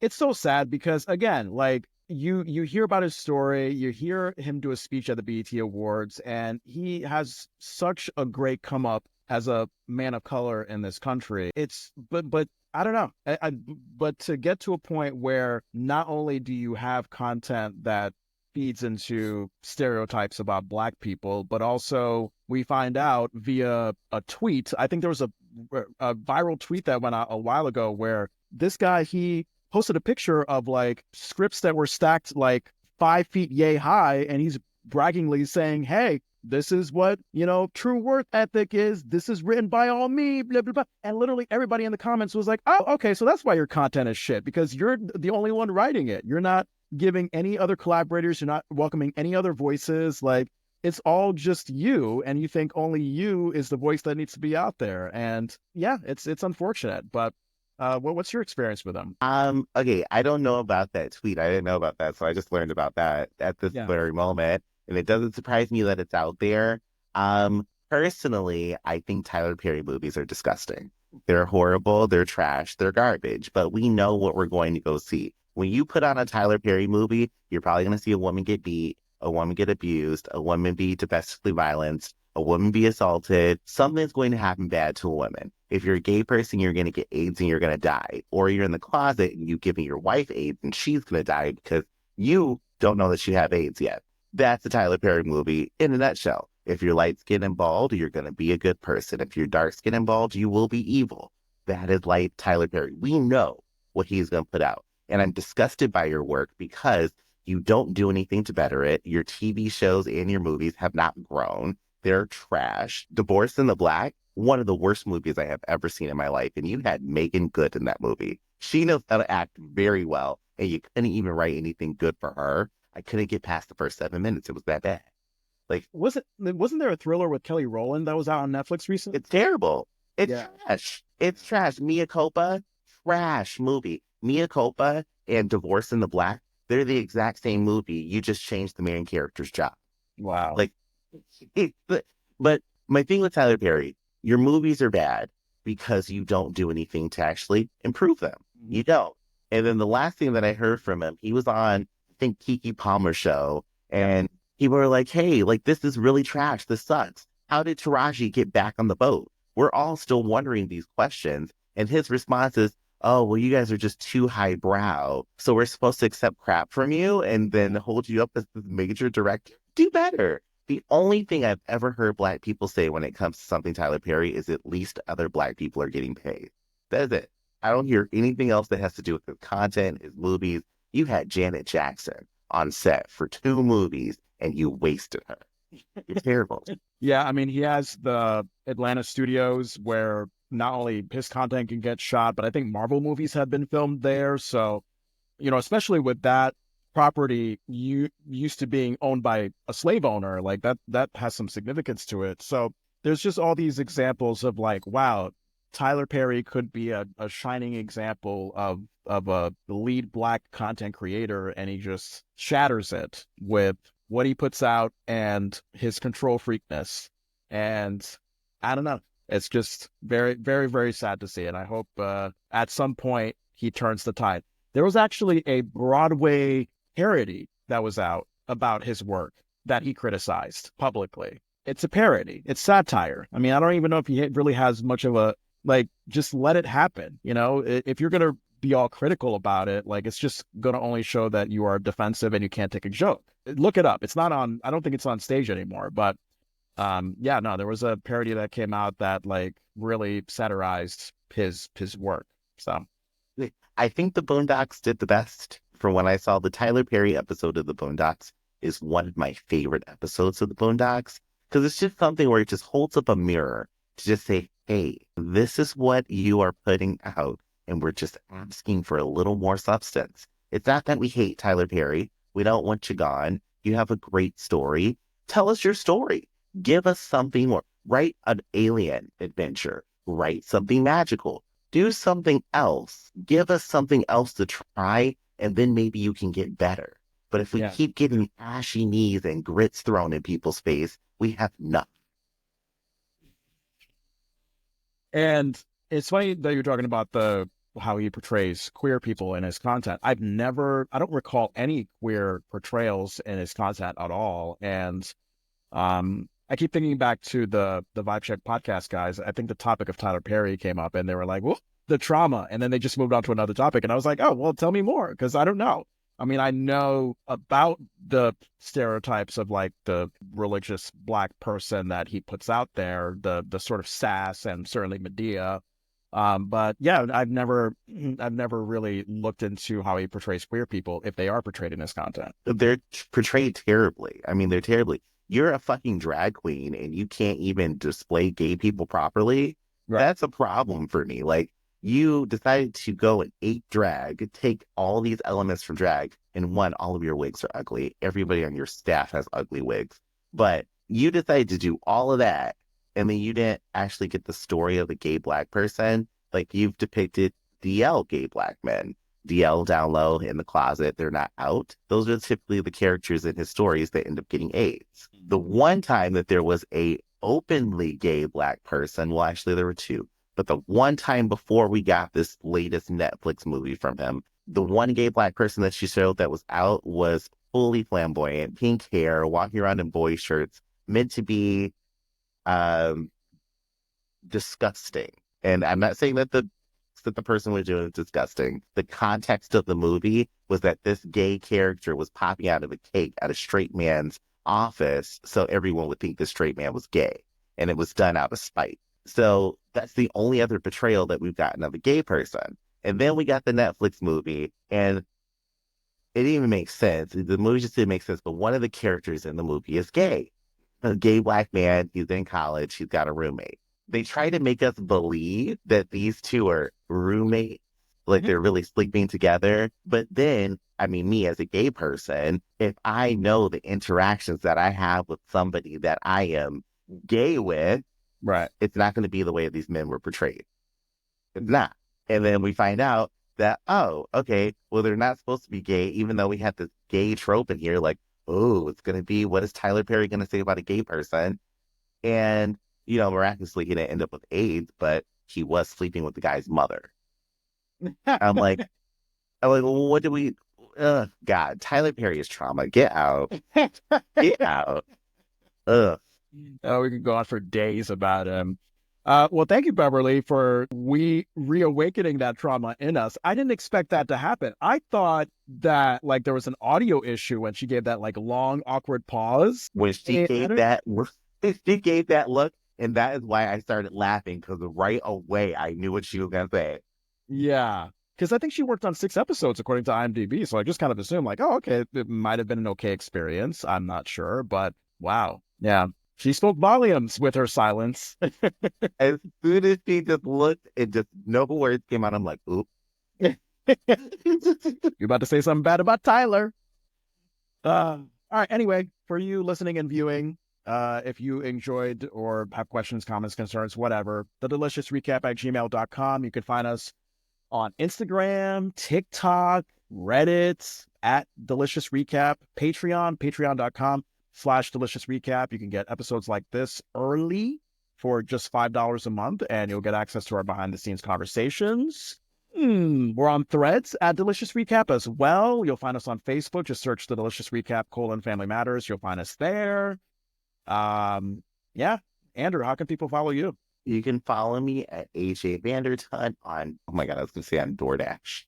it's so sad because again, like you hear about his story, you hear him do a speech at the BET Awards, and he has such a great come up as a man of color in this country. But I don't know. But to get to a point where not only do you have content that feeds into stereotypes about Black people, but also we find out via a tweet. I think there was a viral tweet that went out a while ago where this guy, he posted a picture of like scripts that were stacked like 5 feet yay high, and he's braggingly saying, hey, this is what, true work ethic is. This is written by all me, blah, blah, blah. And literally everybody in the comments was like, oh, okay, so that's why your content is shit, because you're the only one writing it. You're not giving any other collaborators. You're not welcoming any other voices. Like, it's all just you, and you think only you is the voice that needs to be out there. And yeah, it's unfortunate, but what's your experience with them? Okay, I don't know about that tweet. I didn't know about that, so I just learned about that at this very moment. And it doesn't surprise me that it's out there. Personally, I think Tyler Perry movies are disgusting. They're horrible, they're trash, they're garbage, but we know what we're going to go see. When you put on a Tyler Perry movie, you're probably going to see a woman get beat, a woman get abused, a woman be domestically violenced, a woman be assaulted. Something's going to happen bad to a woman. If you're a gay person, you're going to get AIDS and you're going to die. Or you're in the closet and you giving your wife AIDS and she's going to die because you don't know that you have AIDS yet. That's a Tyler Perry movie in a nutshell. If you're light skinned and bald, you're going to be a good person. If you're dark skinned and bald, you will be evil. That is like Tyler Perry. We know what he's going to put out. And I'm disgusted by your work because you don't do anything to better it. Your TV shows and your movies have not grown. They're trash. Divorced in the Black, one of the worst movies I have ever seen in my life. And you had Megan Good in that movie. She knows how to act very well. And you couldn't even write anything good for her. I couldn't get past the first 7 minutes. It was that bad. Like, wasn't there a thriller with Kelly Rowland that was out on Netflix recently? It's terrible. It's trash. It's trash. Mia Culpa, trash movie. Mia Culpa and Divorce in the Black, they're the exact same movie. You just changed the main character's job. Wow. Like, but my thing with Tyler Perry, your movies are bad because you don't do anything to actually improve them. You don't. And then the last thing that I heard from him, he was on, I think, Keke Palmer's show, and people were like, hey, like, this is really trash. This sucks. How did Taraji get back on the boat? We're all still wondering these questions. And his response is, oh, well, you guys are just too highbrow. So we're supposed to accept crap from you and then hold you up as the major director? Do better. The only thing I've ever heard Black people say when it comes to something Tyler Perry is at least other Black people are getting paid. That's it. I don't hear anything else that has to do with his content, his movies. You had Janet Jackson on set for 2 movies and you wasted her. You're terrible. Yeah, I mean, he has the Atlanta studios where not only his content can get shot, but I think Marvel movies have been filmed there. So, especially with that property used to being owned by a slave owner, like that has some significance to it. So there's just all these examples of like, wow, Tyler Perry could be a shining example of the lead Black content creator, and he just shatters it with what he puts out and his control freakness. And I don't know. It's just very, very, very sad to see. And I hope at some point he turns the tide. There was actually a Broadway parody that was out about his work that he criticized publicly. It's a parody. It's satire. I mean, I don't even know if he really has much of a, like, just let it happen. If you're going to be all critical about it, like, it's just going to only show that you are defensive and you can't take a joke. Look it up. It's not on, I don't think it's on stage anymore, but Yeah, no, there was a parody that came out that like really satirized his work. So I think the Boondocks did the best. From when I saw the Tyler Perry episode of the Boondocks is one of my favorite episodes of the Boondocks because it's just something where it just holds up a mirror to just say, hey, this is what you are putting out, and we're just asking for a little more substance. It's not that we hate Tyler Perry. We don't want you gone. You have a great story. Tell us your story. Give us something more. Write an alien adventure. Write something magical. Do something else. Give us something else to try, and then maybe you can get better. But if we yeah. keep getting ashy knees and grits thrown in people's face, we have nothing. And it's funny that you're talking about the how he portrays queer people in his content. I don't recall any queer portrayals in his content at all. And I keep thinking back to the Vibe Check podcast guys. I think the topic of Tyler Perry came up and they were like, well, the trauma. And then they just moved on to another topic. And I was like, oh, well, tell me more because I don't know. I mean, I know about the stereotypes of like the religious Black person that he puts out there, the sort of sass and certainly Medea. But yeah, I've never really looked into how he portrays queer people if they are portrayed in his content. They're portrayed terribly. I mean, they're terribly. You're a fucking drag queen and you can't even display gay people properly. Right. That's a problem for me. Like, you decided to go and ape drag, take all these elements from drag, and one, all of your wigs are ugly. Everybody on your staff has ugly wigs. But you decided to do all of that, and then you didn't actually get the story of a gay Black person. Like, you've depicted DL gay Black men. DL down low in the closet, they're not out. Those are typically the characters in his stories that end up getting AIDS. The one time that there was a openly gay Black person, well, actually there were two, but the one time before we got this latest Netflix movie from him, the one gay Black person that she showed that was out was fully flamboyant, pink hair, walking around in boy shirts, meant to be disgusting. And I'm not saying that the person was doing was disgusting. The context of the movie was that this gay character was popping out of a cake at a straight man's office, so everyone would think the straight man was gay, and it was done out of spite. So that's the only other portrayal that we've gotten of a gay person. And then we got the Netflix movie, and it didn't even make sense. The movie just didn't make sense, but one of the characters in the movie is gay. A gay Black man, he's in college, he's got a roommate. They try to make us believe that these two are roommates, like they're really sleeping together. But then, I mean, me as a gay person, if I know the interactions that I have with somebody that I am gay with, Right. it's not going to be the way these men were portrayed. It's not. And then we find out that, oh, okay, well, they're not supposed to be gay, even though we have this gay trope in here, like, oh, it's going to be, what is Tyler Perry going to say about a gay person? And, you know, miraculously, he didn't end up with AIDS, but he was sleeping with the guy's mother. I'm like, well, what do we, God, Tyler Perry is trauma. Get out. Get out. Ugh. Oh, we could go on for days about him. Well, thank you, Beverly, for reawakening that trauma in us. I didn't expect that to happen. I thought that like there was an audio issue when she gave that like long, awkward pause. When she gave that look, and that is why I started laughing, because right away I knew what she was going to say. Yeah, because I think she worked on 6 episodes according to IMDb, so I just kind of assumed like, oh, okay, it might have been an okay experience. I'm not sure, but wow. Yeah. She spoke volumes with her silence. As soon as she just looked, it just no words came out. I'm like, oop. You're about to say something bad about Tyler. All right. Anyway, for you listening and viewing, if you enjoyed or have questions, comments, concerns, whatever, thedeliciousrecap@gmail.com. You can find us on Instagram, TikTok, Reddit, @DeliciousRecap, patreon.com/DeliciousRecap. You can get episodes like this early for just $5 a month, and you'll get access to our behind-the-scenes conversations. We're on Threads @DeliciousRecap as well. You'll find us on Facebook. Just search The Delicious Recap: Family Matters. You'll find us there. Yeah. Andrew, how can people follow you? You can follow me at Ajay Vandertunt on, oh my God, I was going to say on DoorDash,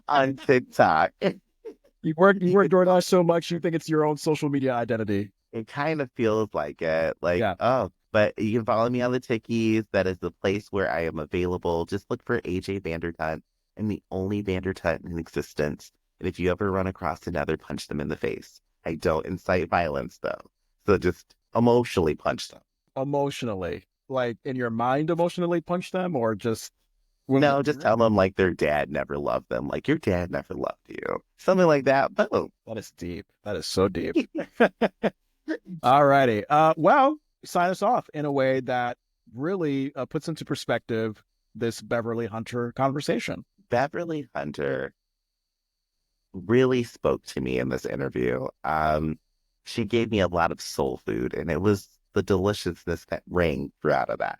on TikTok. You work DoorDash so much, you think it's your own social media identity. It kind of feels like it. Like, Yeah. oh, but you can follow me on the Tickies. That is the place where I am available. Just look for AJ Vandertunt. I'm the only Vandertunt in existence. And if you ever run across another, punch them in the face. I don't incite violence, though. So just emotionally punch them. Emotionally, like in your mind, emotionally punch them, or just No, just tell them like their dad never loved them. Like your dad never loved you. Something like that. Boom. That is deep. That is so deep. All righty. Well, sign us off in a way that really puts into perspective this Beverly Hunter conversation. Beverly Hunter really spoke to me in this interview. She gave me a lot of soul food, and it was the deliciousness that rang throughout of that.